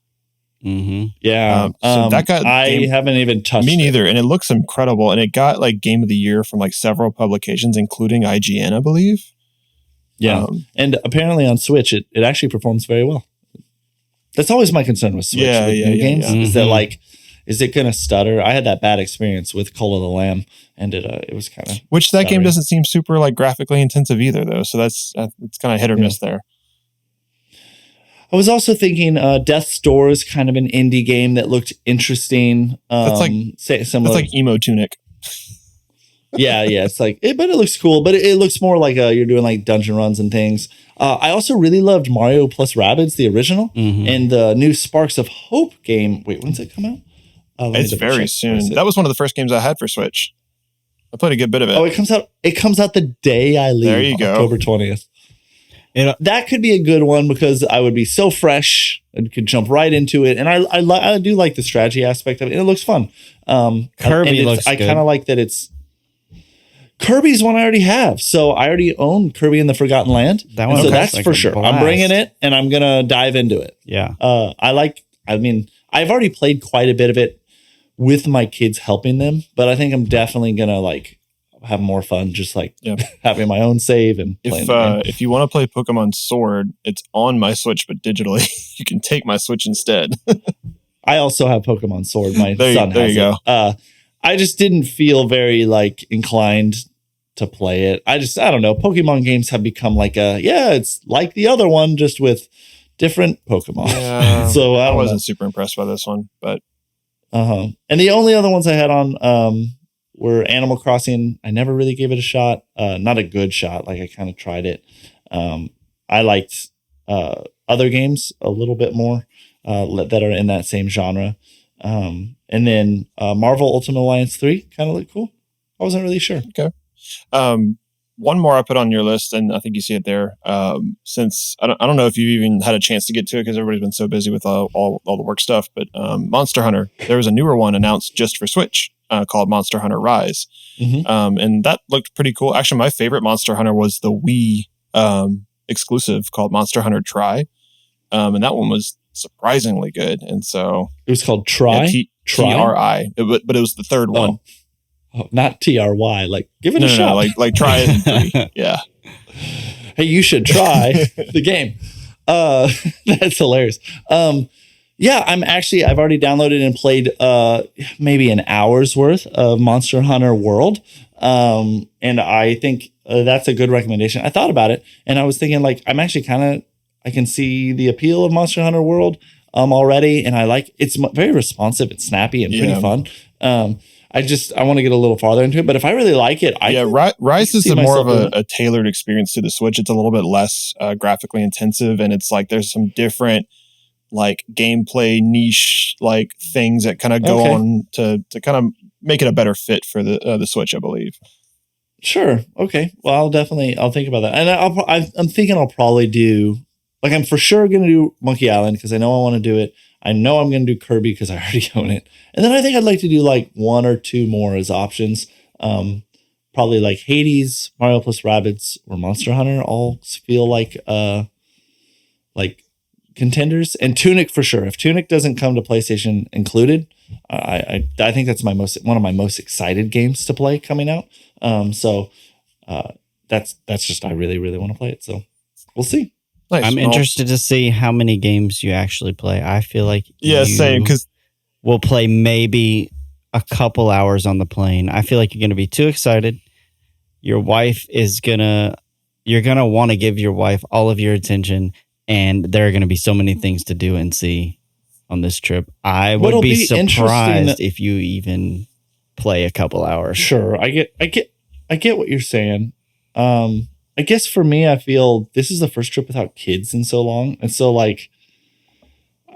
Mm-hmm. Yeah. So that got I haven't even touched me neither, and it looks incredible. And it got like Game of the Year from like several publications, including IGN, I believe. Yeah. And apparently on Switch, it actually performs very well. That's always my concern with Switch games. Is that like, is it going to stutter? I had that bad experience with Call of the Lamb, and it was kind of which that game doesn't seem super like graphically intensive either, though. So that's it's kind of hit or miss there. I was also thinking Death's Door is kind of an indie game that looked interesting. That's like emo Tunic. Yeah. It's like, but it looks cool. But it looks more like you're doing like dungeon runs and things. I also really loved Mario plus Rabbids, the original, and the new Sparks of Hope game. Wait, when's it come out? It's very soon. That was one of the first games I had for Switch. I played a good bit of it. Oh, it comes out the day I leave. There you go. October 20th. That could be a good one because I would be so fresh and could jump right into it. And I do like the strategy aspect of it. And it looks fun. Kirby looks good. I kind of like that it's Kirby's one I already have. So I already own Kirby in the Forgotten Land. So that's like for sure. Blast. I'm bringing it and I'm going to dive into it. Yeah. I've already played quite a bit of it with my kids helping them, but I think I'm definitely going to have more fun just having my own save and playing the game. If you want to play Pokemon Sword, it's on my Switch, but digitally. You can take my Switch instead. I also have Pokemon Sword. My son there has you it. I just didn't feel very inclined to play it. I don't know. Pokemon games have become it's like the other one, just with different Pokemon. Yeah, so I wasn't super impressed by this one, but and the only other ones I had on were Animal Crossing. I never really gave it a shot. Not a good shot. Like I kind of tried it. I liked other games a little bit more that are in that same genre. And then Marvel Ultimate Alliance 3 kind of looked cool. I wasn't really sure. Okay. One more I put on your list, and I think you see it there. Since I don't know if you even had a chance to get to it because everybody's been so busy with all the work stuff, but Monster Hunter, there was a newer one announced just for Switch called Monster Hunter Rise. And that looked pretty cool. Actually, my favorite Monster Hunter was the Wii exclusive called Monster Hunter Tri. And that one was surprisingly good. And so it was called Tri? Yeah, TRI, but it was the third one. Oh, not TRY. Like, give it a shot. No, like try it in 3. Yeah. Hey, you should try the game. That's hilarious. Yeah, I've already downloaded and played maybe an hour's worth of Monster Hunter World. And I think that's a good recommendation. I thought about it and I was thinking like, I'm actually I can see the appeal of Monster Hunter World already. And it's very responsive. It's snappy and pretty fun. I want to get a little farther into it, but if I really like it, Rise is more of a tailored experience to the Switch. It's a little bit less graphically intensive, and it's like there's some different like gameplay niche like things that kind of go on to kind of make it a better fit for the Switch, I believe. Sure. Okay. Well, I'll think about that, and I'm thinking I'll probably do like I'm for sure going to do Monkey Island because I know I want to do it. I know I'm going to do Kirby because I already own it. And then I think I'd like to do like 1 or 2 more as options. Probably like Hades, Mario plus Rabbids, or Monster Hunter all feel like contenders. And Tunic for sure. If Tunic doesn't come to PlayStation included, I think that's one of my most excited games to play coming out. So that's just I really, really want to play it. So we'll see. Nice. I'm interested to see how many games you actually play. I feel like same because we'll play maybe a couple hours on the plane. I feel like you're going to be too excited. Your wife you're going to want to give your wife all of your attention, and there are going to be so many things to do and see on this trip. I would be surprised if you even play a couple hours. Sure, I get what you're saying. I guess for me, I feel this is the first trip without kids in so long. And so like,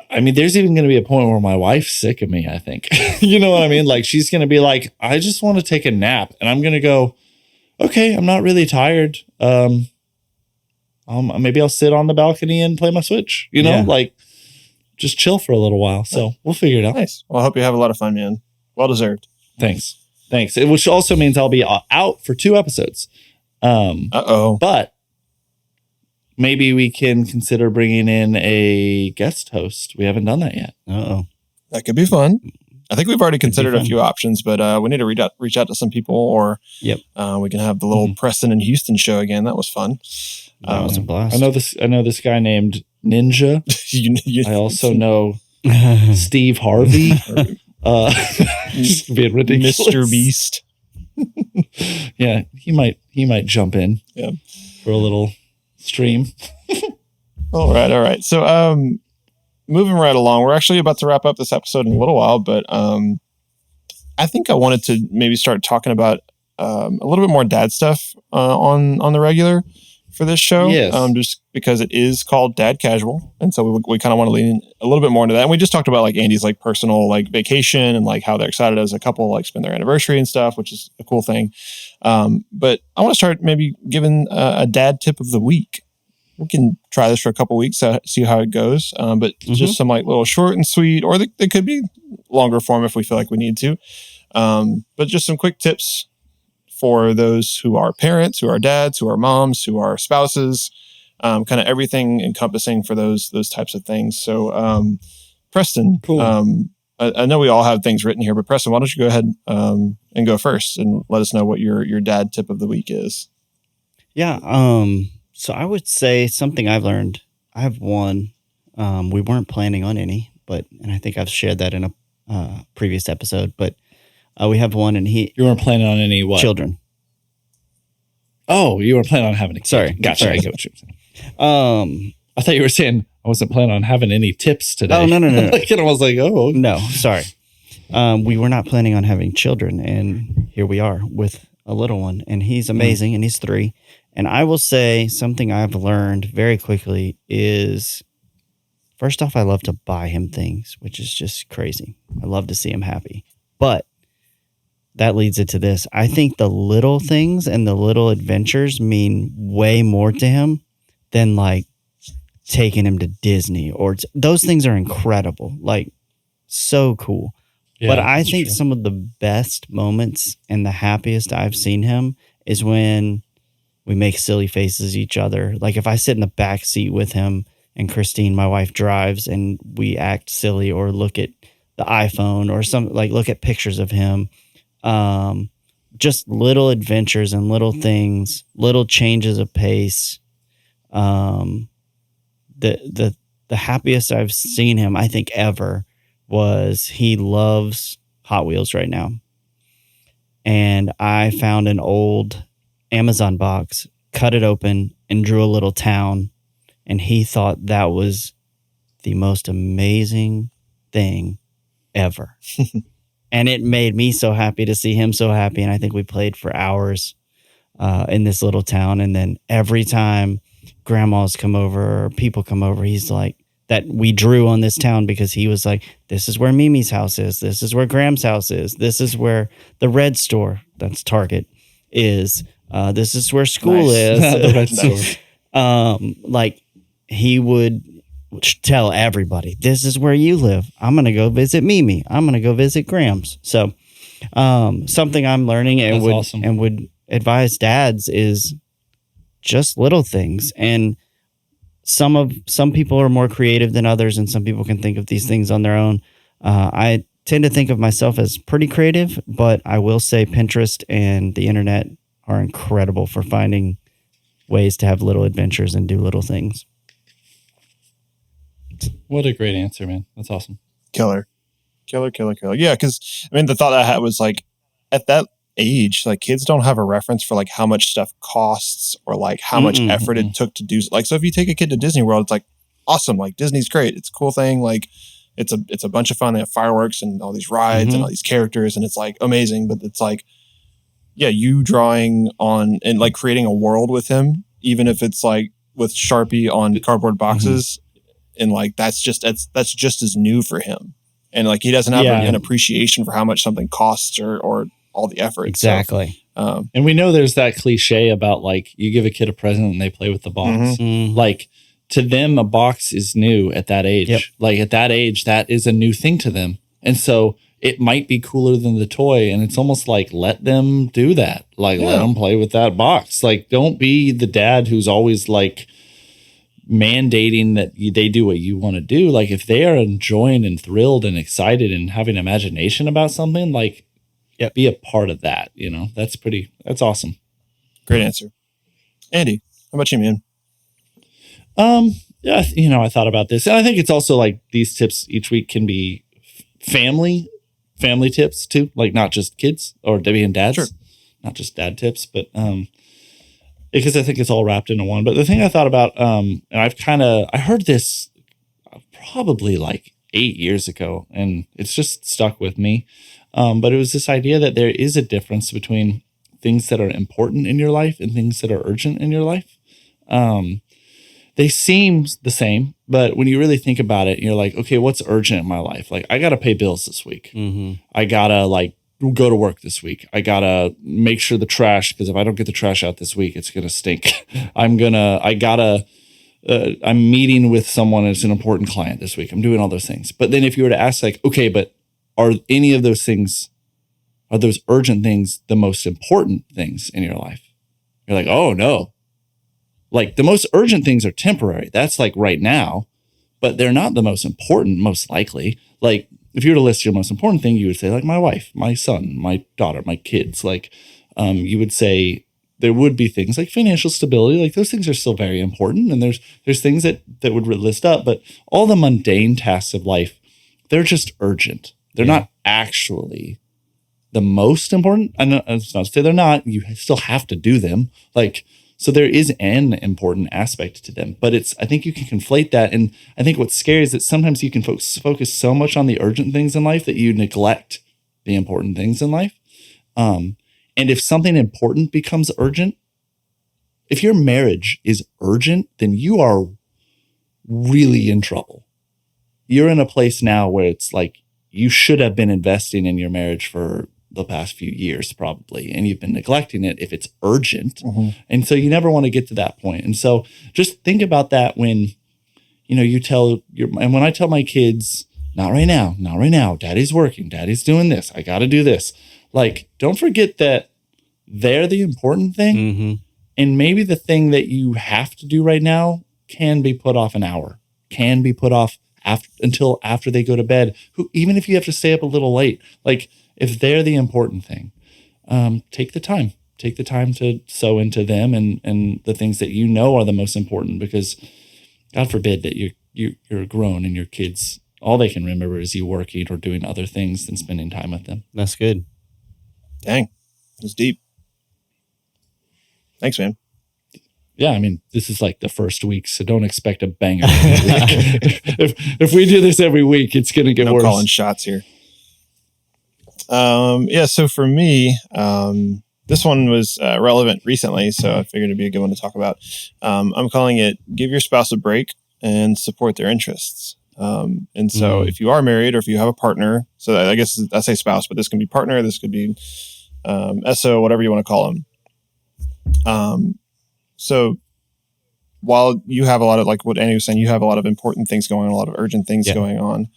I mean, there's even going to be a point where my wife's sick of me, I think. You know what I mean? Like she's going to be like, I just want to take a nap. And I'm going to go, okay, I'm not really tired. Maybe I'll sit on the balcony and play my Switch, like just chill for a little while. So we'll figure it out. Nice. Well, I hope you have a lot of fun, man. Well deserved. Thanks. Which also means I'll be out for 2 episodes. But maybe we can consider bringing in a guest host. We haven't done that yet. That could be fun. I think we've already considered a few options, but we need to reach out to some people, or we can have the little Preston and Houston show again. That was fun. That was a blast. I know this guy named Ninja. I also know Steve Harvey. Just being ridiculous. Mr. Beast. Yeah, he might jump in for a little stream. All right. So moving right along, we're actually about to wrap up this episode in a little while, but I think I wanted to maybe start talking about a little bit more dad stuff on the regular for this show. Yes. Just because it is called Dad Casual, and so we kind of want to lean a little bit more into that. And we just talked about like Andy's like personal like vacation and like how they're excited as a couple like spend their anniversary and stuff, which is a cool thing. But I want to start maybe giving a dad tip of the week. We can try this for a couple weeks, see how it goes. But just some like little short and sweet, or they could be longer form if we feel like we need to. But just some quick tips for those who are parents, who are dads, who are moms, who are spouses, kind of everything encompassing for those types of things. So, Preston, cool. I know we all have things written here, but Preston, why don't you go ahead and go first and let us know what your dad tip of the week is? Yeah. So I would say something I've learned. I have one. We weren't planning on any, and I think I've shared that in a previous episode, but we have one, and you weren't planning on any what? Children. Oh, you were planning on having a kid. Sorry. Gotcha. I get what you're saying. I thought you were saying I wasn't planning on having any tips today. Oh, no. And I was like, oh. No, sorry. We were not planning on having children, and here we are with a little one, and he's amazing, and he's 3. And I will say something I've learned very quickly is, first off, I love to buy him things, which is just crazy. I love to see him happy. But that leads into this. I think the little things and the little adventures mean way more to him than like taking him to Disney or those things are incredible. Like, so cool. Yeah, but I think some of the best moments and the happiest I've seen him is when we make silly faces at each other. Like if I sit in the back seat with him and Christine, my wife, drives and we act silly or look at the iPhone or look at pictures of him. Just little adventures and little things, little changes of pace. The happiest I've seen him, I think, ever was he loves Hot Wheels right now. And I found an old Amazon box, cut it open, and drew a little town. And he thought that was the most amazing thing ever. And it made me so happy to see him so happy. And I think we played for hours in this little town. And then every time grandmas come over or people come over, he's like, that we drew on this town because he was like, this is where Mimi's house is. This is where Graham's house is. This is where the Red Store, that's Target, is. This is where school is. The Red Store. Like he would tell everybody, this is where you live. I'm going to go visit Mimi. I'm going to go visit Graham's. So something I'm learning and would advise dads is just little things. And some people are more creative than others, and some people can think of these things on their own. I tend to think of myself as pretty creative, but I will say Pinterest and the internet are incredible for finding ways to have little adventures and do little things. What a great answer, man. That's awesome. Killer. Yeah, because I mean, the thought I had was like, at that age, like kids don't have a reference for like how much stuff costs or like how much effort it took to do. Like, so if you take a kid to Disney World, it's like awesome. Like Disney's great. It's a cool thing. Like it's a bunch of fun. They have fireworks and all these rides and all these characters, and it's like amazing. But it's like, yeah, you drawing on and like creating a world with him, even if it's like with Sharpie on cardboard boxes, and like that's just as new for him, and like he doesn't have an appreciation for how much something costs or all the effort. Exactly. So, and we know there's that cliche about like you give a kid a present and they play with the box. Like to them, a box is new at that age. Yep. Like at that age, that is a new thing to them. And so it might be cooler than the toy. And it's almost like, let them do that. Like let them play with that box. Like don't be the dad who's always like mandating that they do what you want to do. Like if they are enjoying and thrilled and excited and having imagination about something, like, be a part of that, you know. That's awesome. Great answer. Andy, how about you, man? Yeah, I thought about this. And I think it's also like these tips each week can be family tips too, like not just kids or Debbie and dads, not just dad tips, but because I think it's all wrapped into one. But the thing I thought about, and I heard this probably like 8 years ago, and it's just stuck with me. But it was this idea that there is a difference between things that are important in your life and things that are urgent in your life. They seem the same, but when you really think about it, you're like, okay, what's urgent in my life? Like, I got to pay bills this week. I got to like go to work this week. I got to make sure the trash, because if I don't get the trash out this week, it's going to stink. I'm meeting with someone that's an important client this week. I'm doing all those things. But then if you were to ask like, okay, but are any of those things, are those urgent things the most important things in your life? You're like, oh no. Like the most urgent things are temporary. That's like right now, but they're not the most important, most likely. Like if you were to list your most important thing, you would say like my wife, my son, my daughter, my kids. Like you would say there would be things like financial stability. Like those things are still very important. And there's things that would list up, but all the mundane tasks of life, they're just urgent. They're not actually the most important. I know it's not to say they're not. You still have to do them. Like, so there is an important aspect to them. But I think you can conflate that. And I think what's scary is that sometimes you can focus so much on the urgent things in life that you neglect the important things in life. And And if something important becomes urgent, if your marriage is urgent, then you are really in trouble. You're in a place now where it's like you should have been investing in your marriage for the past few years, probably, and you've been neglecting it if it's urgent. And so you never want to get to that point. And so just think about that when, you tell and when I tell my kids, not right now, daddy's working, daddy's doing this, I got to do this. Like, don't forget that they're the important thing. And maybe the thing that you have to do right now can be put off an hour, can be put off until after they go to bed. Even if you have to stay up a little late, like if they're the important thing, take the time to sow into them and the things that are the most important, because God forbid that you're grown and your kids, all they can remember is you working or doing other things than spending time with them. That's good. Dang, that's deep. Thanks, man. Yeah, I mean, this is like the first week, so don't expect a banger every week. if we do this every week, it's going to get worse. No calling shots here. So for me, this one was relevant recently, so I figured it'd be a good one to talk about. I'm calling it "Give Your Spouse a Break and Support Their Interests." And so if you are married or if you have a partner, so I guess I say spouse, but this can be partner, this could be SO, whatever you want to call them. So while you have a lot of, like what Andy was saying, you have a lot of important things going on, a lot of urgent things going on.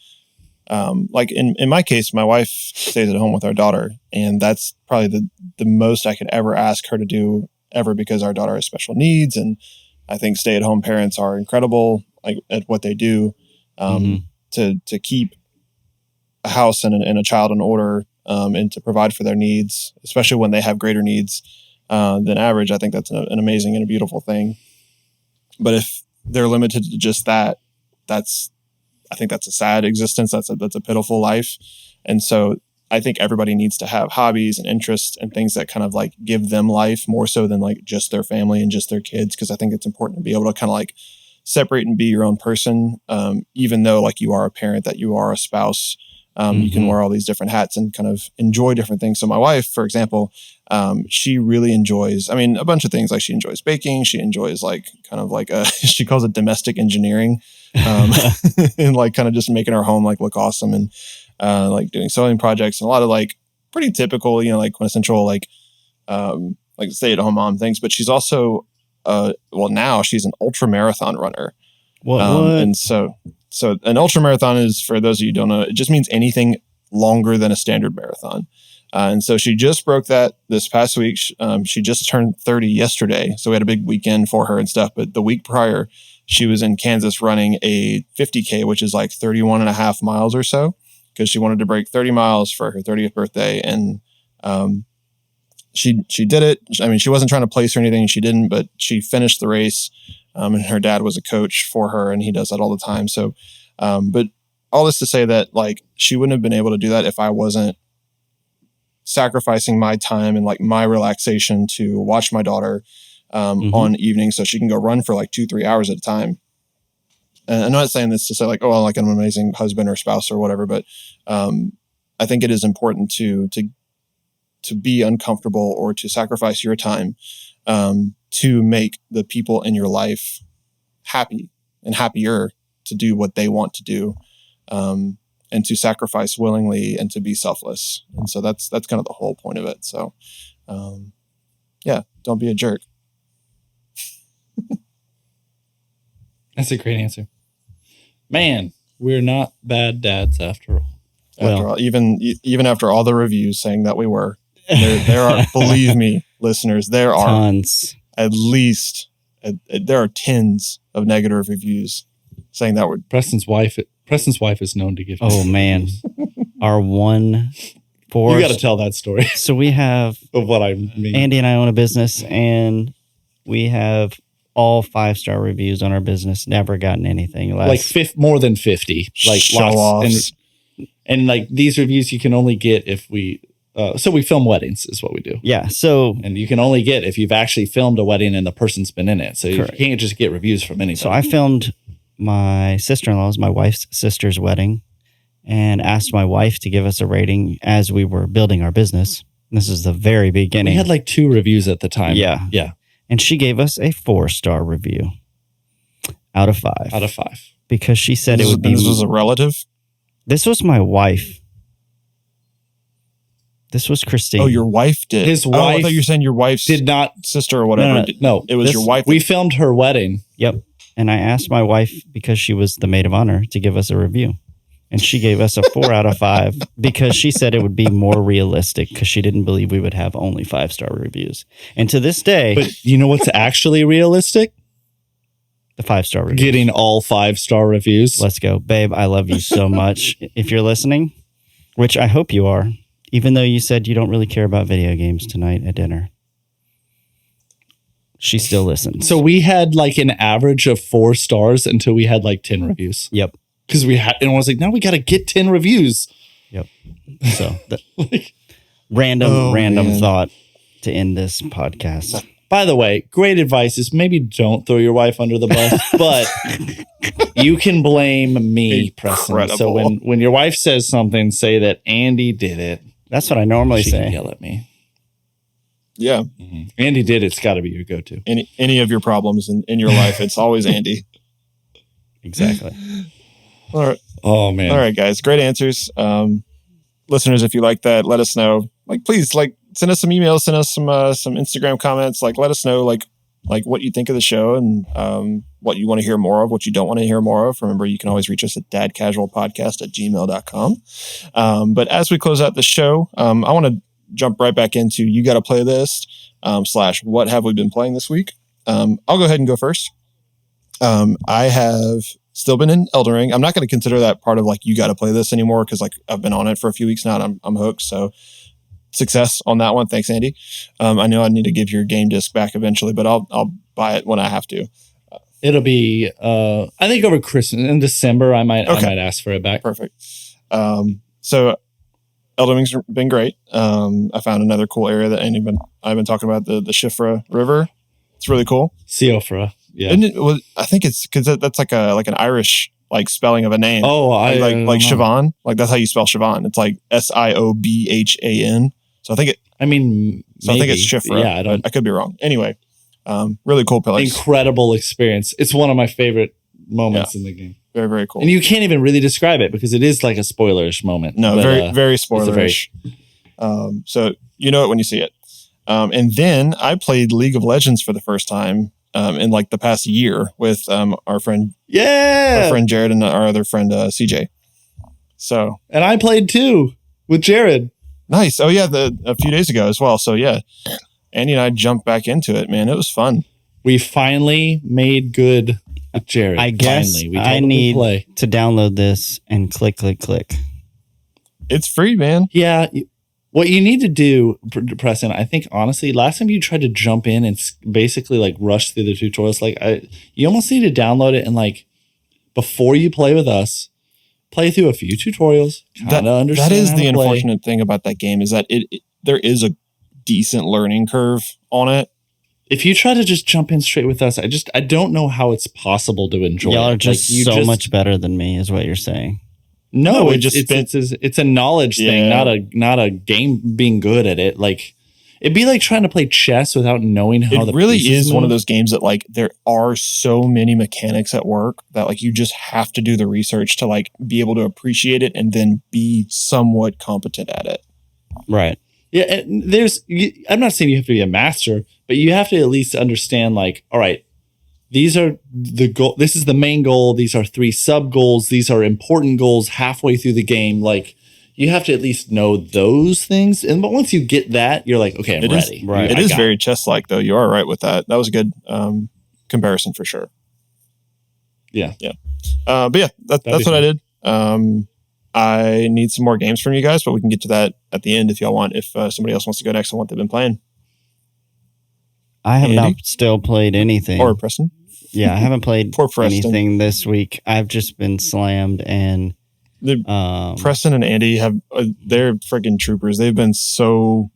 Like in my case, my wife stays at home with our daughter, and that's probably the most I could ever ask her to do ever, because our daughter has special needs. And I think stay-at-home parents are incredible, like at what they do, to keep a house and a child in order, and to provide for their needs, especially when they have greater needs than average. I think that's an amazing and a beautiful thing. But if they're limited to just that, I think that's a sad existence. That's a pitiful life. And so I think everybody needs to have hobbies and interests and things that kind of like give them life more so than like just their family and just their kids. Cause I think it's important to be able to kind of like separate and be your own person. Even though like you are a parent, that you are a spouse, you can wear all these different hats and kind of enjoy different things. So my wife, for example, she really enjoys, a bunch of things. Like she enjoys baking. She enjoys like kind of like she calls it domestic engineering, and like kind of just making our home like look awesome, and like doing sewing projects and a lot of like pretty typical, like quintessential like stay at home mom things. But she's also now she's an ultra marathon runner. What? And so an ultra marathon is, for those of you who don't know, it just means anything longer than a standard marathon. And so she just broke that this past week. She just turned 30 yesterday. So we had a big weekend for her and stuff. But the week prior, she was in Kansas running a 50K, which is like 31 and a half miles or so, because she wanted to break 30 miles for her 30th birthday. And she did it. She wasn't trying to place or anything. She didn't, but she finished the race. And her dad was a coach for her, and he does that all the time. So, but all this to say that like she wouldn't have been able to do that if I wasn't sacrificing my time and like my relaxation to watch my daughter on evenings so she can go run for like 2-3 hours at a time. And I'm not saying this to say like, oh, like I'm an amazing husband or spouse or whatever, but I think it is important to be uncomfortable or to sacrifice your time to make the people in your life happy and happier to do what they want to do, and to sacrifice willingly and to be selfless. And so that's kind of the whole point of it. So, don't be a jerk. That's a great answer. Man, we're not bad dads after all. After all, even after all the reviews saying that we were, there are, believe me, listeners, there are tons. At least there are tens of negative reviews saying that we're Preston's wife is known to give. Oh man, our one force. You got to tell that story. So we have of what I mean. Andy and I own a business, and we have all 5-star reviews on our business. Never gotten anything less. Like more than 50. Like lots. And like these reviews you can only get if we. So we film weddings is what we do. Yeah. So, and you can only get if you've actually filmed a wedding and the person's been in it. So you can't just get reviews from anybody. So I filmed my sister-in-law's, my wife's sister's wedding, and asked my wife to give us a rating as we were building our business. This is the very beginning. We had like 2 reviews at the time. Yeah. Yeah. And she gave us a 4-star review out of 5. Out of 5. Because she said it would be. This was a relative? This was my wife. This was Christine. Oh, your wife did. His I wife thought you were saying your wife's did not. sister or whatever. No. It was your wife. We filmed her wedding. Yep. And I asked my wife, because she was the maid of honor, to give us a review. And she gave us a 4 out of 5 because she said it would be more realistic because she didn't believe we would have only 5-star reviews. And to this day, But you know what's actually realistic? the 5-star reviews. Getting all 5-star reviews. Let's go. Babe, I love you so much. If you're listening, which I hope you are, even though you said you don't really care about video games tonight at dinner, she still listens. So we had like an average of 4 stars until we had like 10 reviews. Yep. Because we had, and I was like, now we got to get 10 reviews. Yep. So random thought to end this podcast. By the way, great advice is maybe don't throw your wife under the bus, but you can blame me, Preston. So when your wife says something, say that Andy did it. That's what I normally She say. can yell at me. Yeah. Mm-hmm. Andy did it. It's got to be your go-to. Any of your problems in your life, it's always Andy. Exactly. All right. Oh, man. All right, guys. Great answers. Listeners, if you like that, let us know. Like, please, like, send us some emails, send us some Instagram comments. Like, let us know, like what you think of the show and what you want to hear more of, what you don't want to hear more of. Remember, you can always reach us at dadcasualpodcast@gmail.com. But as we close out the show, I want to jump right back into You Got a Playlist / what have we been playing this week. I'll go ahead and go first. I have still been in Elden Ring. I'm not going to consider that part of like You Got to Play This anymore because like I've been on it for a few weeks now and I'm hooked. So success on that one. Thanks, Andy. I know I need to give your game disc back eventually, but I'll buy it when I have to. It'll be I think over Christmas in December I might ask for it back. Perfect. So Elden Ring's been great. I found another cool area that I've been talking about, the Shifra River. It's really cool. Siofra. Yeah. I think it's because that's like an Irish like spelling of a name. Oh, like Siobhan. Like that's how you spell Siobhan. It's like Siobhan. So I think it. I mean, so I think it's Shifra. Yeah, I could be wrong. Anyway, really cool place. Incredible experience. It's one of my favorite moments in the game. Very, very cool. And you can't even really describe it because it is like a spoilerish moment. No, but, very spoilerish. So you know it when you see it. And then I played League of Legends for the first time in like the past year with our friend Jared and our other friend CJ. So and I played too with Jared. Nice. Oh yeah, a few days ago as well. So yeah, Andy and I jumped back into it. Man, it was fun. We finally made good with Jared. I guess I need to download this and click. It's free, man. Yeah. What you need to do, Preston, I think honestly, last time you tried to jump in and basically like rush through the tutorials, you almost need to download it and like before you play with us, play through a few tutorials. That is the unfortunate thing about that game is that there is a decent learning curve on it. If you try to just jump in straight with us, I don't know how it's possible to enjoy. Y'all are just much better than me, is what you're saying. No, it's a knowledge thing, not a game being good at it. Like it'd be like trying to play chess without knowing how it really is one of those games that like there are so many mechanics at work that like you just have to do the research to like be able to appreciate it and then be somewhat competent at it. Right. Yeah, I'm not saying you have to be a master, but you have to at least understand like, all right, these are the goal. This is the main goal. These are 3 sub goals. These are important goals halfway through the game. Like you have to at least know those things. But once you get that, you're like, okay, I'm ready. Right. It is very chess-like though. You are right with that. That was a good comparison for sure. Yeah. Yeah. But yeah, that's what I did. I need some more games from you guys, but we can get to that at the end if y'all want. If somebody else wants to go next on what they've been playing. I have not still played anything. Or Preston. Yeah, I haven't played anything this week. I've just been slammed and Preston and Andy they're freaking troopers. They've been so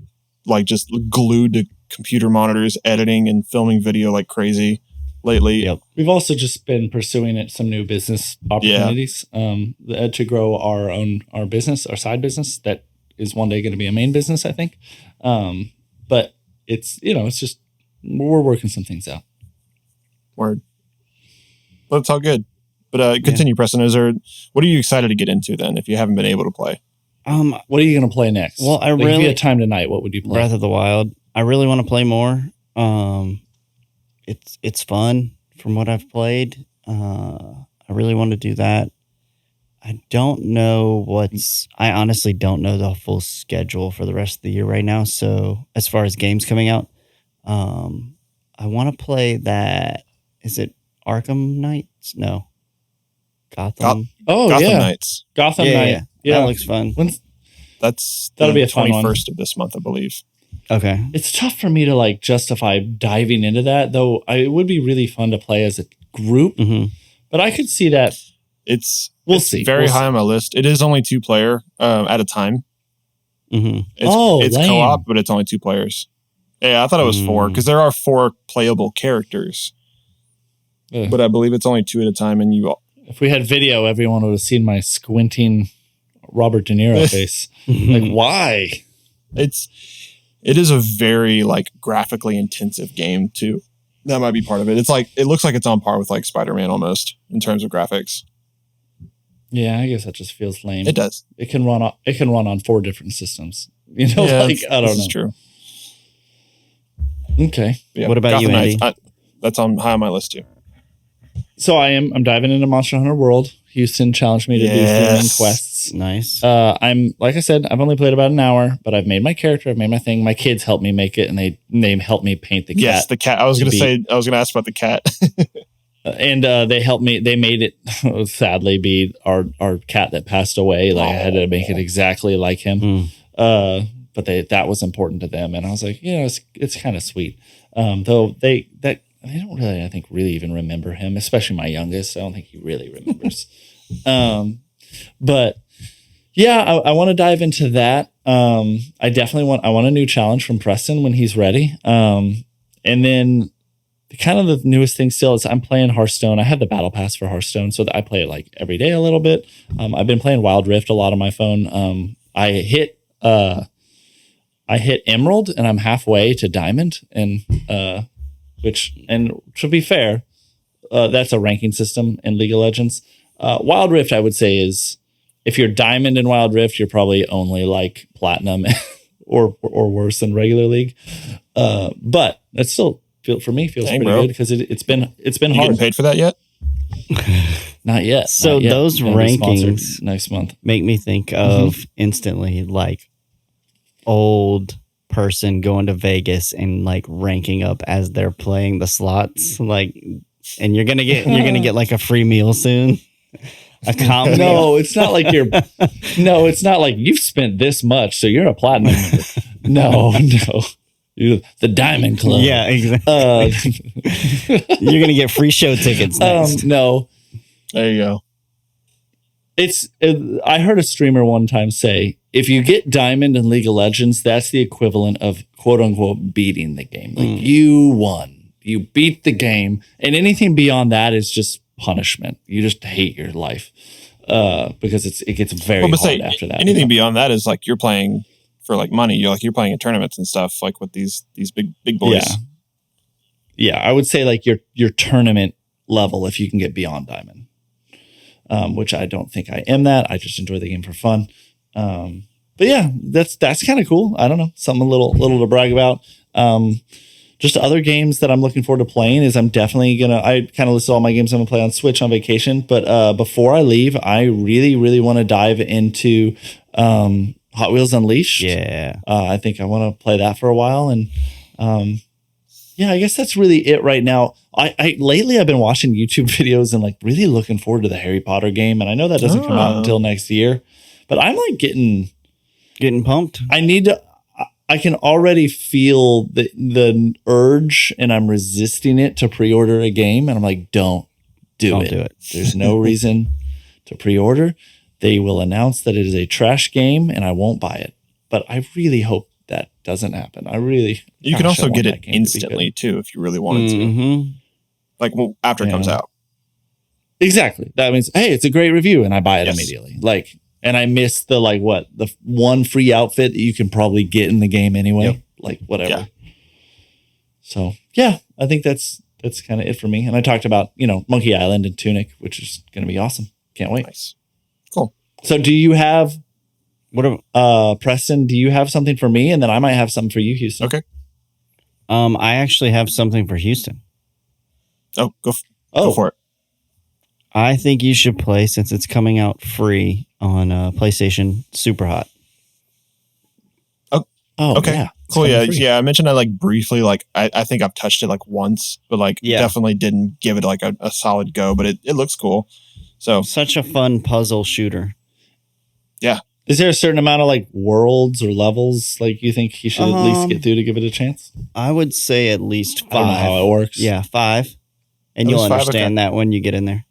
like just glued to computer monitors, editing and filming video like crazy lately. Yep. We've also just been pursuing some new business opportunities to grow our business, our side business that is one day going to be a main business, I think. But it's it's just we're working some things out. Word. Well, it's all good. But continue, Preston. What are you excited to get into then if you haven't been able to play? What are you going to play next? Well, if you had time tonight, what would you play? Breath of the Wild. I really want to play more. It's fun from what I've played. I really want to do that. I don't know I honestly don't know the full schedule for the rest of the year right now. So as far as games coming out, I want to play that. Is it Arkham Knights? No. Gotham. Gotham Knights. Gotham Knight. Yeah. That looks fun. That'll be a fun 21st of this month, I believe. Okay. It's tough for me to justify diving into that, though. It would be really fun to play as a group, but I could see that. We'll see. Very high on my list. It is only 2-player at a time. Mm-hmm. It's co-op, but it's only 2 players. Yeah, I thought it was 4 because there are 4 playable characters, but I believe it's only 2 at a time. And if we had video, everyone would have seen my squinting Robert De Niro face. Why? It is a very graphically intensive game too. That might be part of it. It looks like it's on par with Spider-Man almost in terms of graphics. Yeah, I guess that just feels lame. It does. It can run on 4 different systems. I don't know. This is true. Okay. Yeah, what about you, Andy? That's high on my list too. So I'm diving into Monster Hunter World. Houston challenged me to do 3 main quests. Nice. I'm like I said, I've only played about an hour, but I've made my character, I've made my thing. My kids helped me make it, and they helped me paint the cat. Yes, the cat. I was going to ask about the cat. And they helped me. They made it sadly be our cat that passed away. I had to make it exactly like him. But that was important to them, and I was like, it's kind of sweet. Though they don't really, I think, really even remember him, especially my youngest. I don't think he really remembers. But yeah, I want to dive into that. I definitely want a new challenge from Preston when he's ready. And then kind of the newest thing still is I'm playing Hearthstone. I have the battle pass for Hearthstone, so that I play it every day a little bit. I've been playing Wild Rift a lot on my phone. I hit Emerald and I'm halfway to Diamond, and to be fair, that's a ranking system in League of Legends. Wild Rift, I would say, is if you're Diamond in Wild Rift, you're probably only Platinum or worse than regular League. But that's still feels pretty good because it's been hard. You getting paid for that yet? Not yet. So not yet. Those rankings next month make me think of instantly old person going to Vegas and ranking up as they're playing the slots, and you're gonna get a free meal soon. A comedy. No, it's not like you're. No, it's not like you've spent this much, so you're a platinum member. No. You're the Diamond Club. Yeah, exactly. You're gonna get free show tickets next. No, there you go. I heard a streamer one time say, if you get Diamond in League of Legends, that's the equivalent of quote unquote beating the game. You won. You beat the game. And anything beyond that is just punishment. You just hate your life. Because it gets very hard after that. Anything beyond that is you're playing for money. You're playing in tournaments and stuff with these big boys. Yeah, I would say your tournament level if you can get beyond Diamond. Which I don't think I am that. I just enjoy the game for fun. But yeah, that's kind of cool. I don't know, something a little to brag about. Just other games that I'm looking forward to playing is I kind of listed all my games I'm gonna play on Switch on vacation. But before I leave, I really, really want to dive into Hot Wheels Unleashed. Yeah, I think I want to play that for a while, and yeah, I guess that's really it right now. I lately I've been watching YouTube videos and really looking forward to the Harry Potter game, and I know that doesn't come out until next year, but I'm getting pumped. I can already feel the urge, and I'm resisting it to pre-order a game, and I'm like, don't do it. There's no reason to pre-order. They will announce that it is a trash game, and I won't buy it. But I really hope that doesn't happen. You can also get it instantly too if you really wanted to. After it comes out. Exactly. That means, hey, it's a great review, and I buy it immediately. And I miss the the one free outfit that you can probably get in the game anyway. Yep. Like whatever. Yeah. So yeah, I think that's kind of it for me. And I talked about, Monkey Island and Tunic, which is going to be awesome. Can't wait. Nice. Cool. So do you have Preston, do you have something for me? And then I might have something for you, Houston. Okay. I actually have something for Houston. Oh, go for it. I think you should play, since it's coming out free on PlayStation, Super Hot. Oh, okay. Yeah. Cool. Yeah. I mentioned I briefly, I think I've touched it once, but definitely didn't give it a solid go, but it looks cool. So Such a fun puzzle shooter. Yeah. Is there a certain amount of worlds or levels you think he should at least get through to give it a chance? I would say at least 5. I don't know how it works. Yeah, 5. And you'll understand that when you get in there.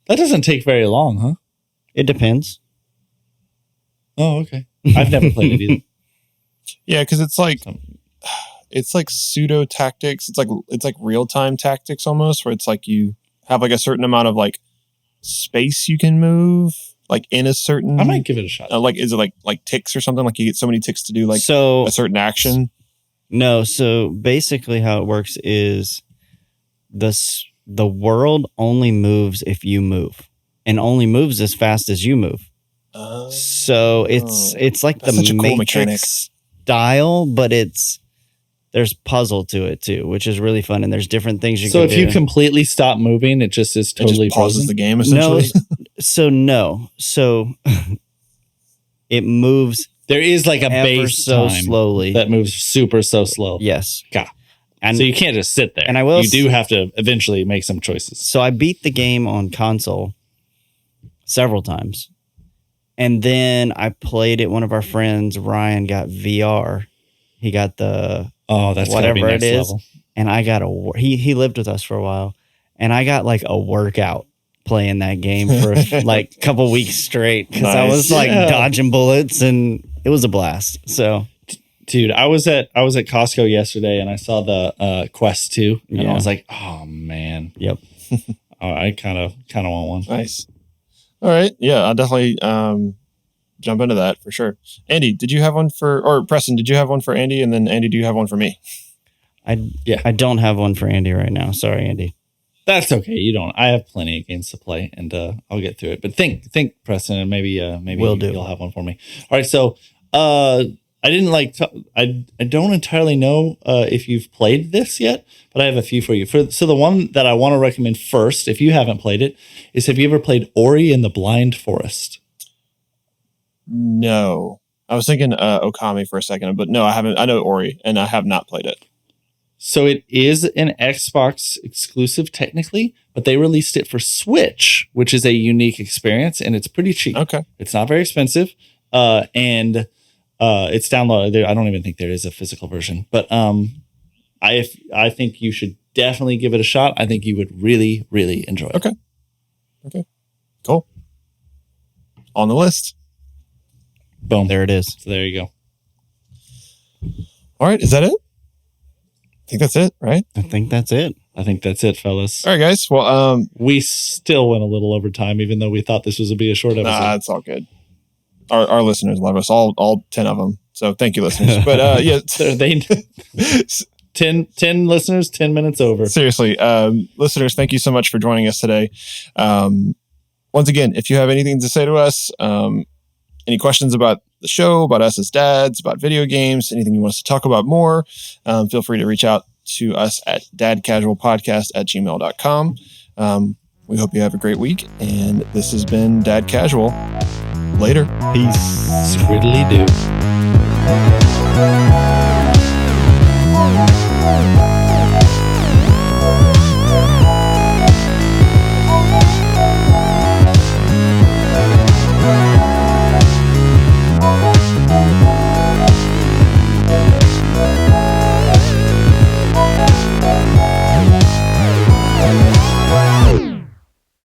That doesn't take very long, huh? It depends. Oh, okay. I've never played it either. Yeah, because it's like pseudo tactics. It's like real time tactics almost, where it's you have a certain amount of space you can move in a certain. I might give it a shot. Is it like ticks or something? You get so many ticks to do a certain action. No, so basically how it works is the world only moves if you move, and only moves as fast as you move. So it's like That's the such a cool mechanic. Matrix style, but there's puzzle to it too, which is really fun, and there's different things you can do. So if you completely stop moving, it just is totally pauses frozen? the game essentially. So it moves. There is a base so time slowly that moves super so slow. Yes. God. And so you can't just sit there. And you do have to eventually make some choices. So I beat the game on console several times. And then I played it. One of our friends, Ryan, got VR. He got the that's whatever it is. Level. And I got he lived with us for a while. And I got a workout playing that game for a couple weeks straight, because I was dodging bullets, and it was a blast. So dude, I was at Costco yesterday, and I saw the Quest 2, and I was like, oh man. Yep. I kind of want one. Nice. All right. Yeah, I'll definitely jump into that for sure. Andy, did you have one or Preston, did you have one for Andy? And then Andy, do you have one for me? I don't have one for Andy right now. Sorry, Andy. That's okay. You don't. I have plenty of games to play, and I'll get through it. But think, Preston, and maybe you'll have one for me. All right. So I didn't I don't entirely know if you've played this yet, but I have a few for you. So the one that I want to recommend first, if you haven't played it, is have you ever played Ori and the Blind Forest? No. I was thinking Okami for a second, but no, I haven't. I know Ori, and I have not played it. So it is an Xbox exclusive technically, but they released it for Switch, which is a unique experience, and it's pretty cheap. Okay. It's not very expensive. And it's downloaded. I don't even think there is a physical version, but I think you should definitely give it a shot. I think you would really, really enjoy it. Okay. Cool. On the list. Boom. There it is. So there you go. All right. Is that it? I think that's it, right? I think that's it. I think that's it, fellas. All right, guys. Well, we still went a little over time, even though we thought this was be a short episode. Nah, it's all good. Our listeners love us, all 10 of them. So thank you, listeners. But yeah, they 10 listeners, 10 minutes over. Seriously, listeners, thank you so much for joining us today. Once again, if you have anything to say to us, any questions about the show, about us as dads, about video games, anything you want us to talk about more, feel free to reach out to us at dadcasualpodcast@gmail.com. We hope you have a great week, and this has been Dad Casual. Later. Peace. Squiddly do.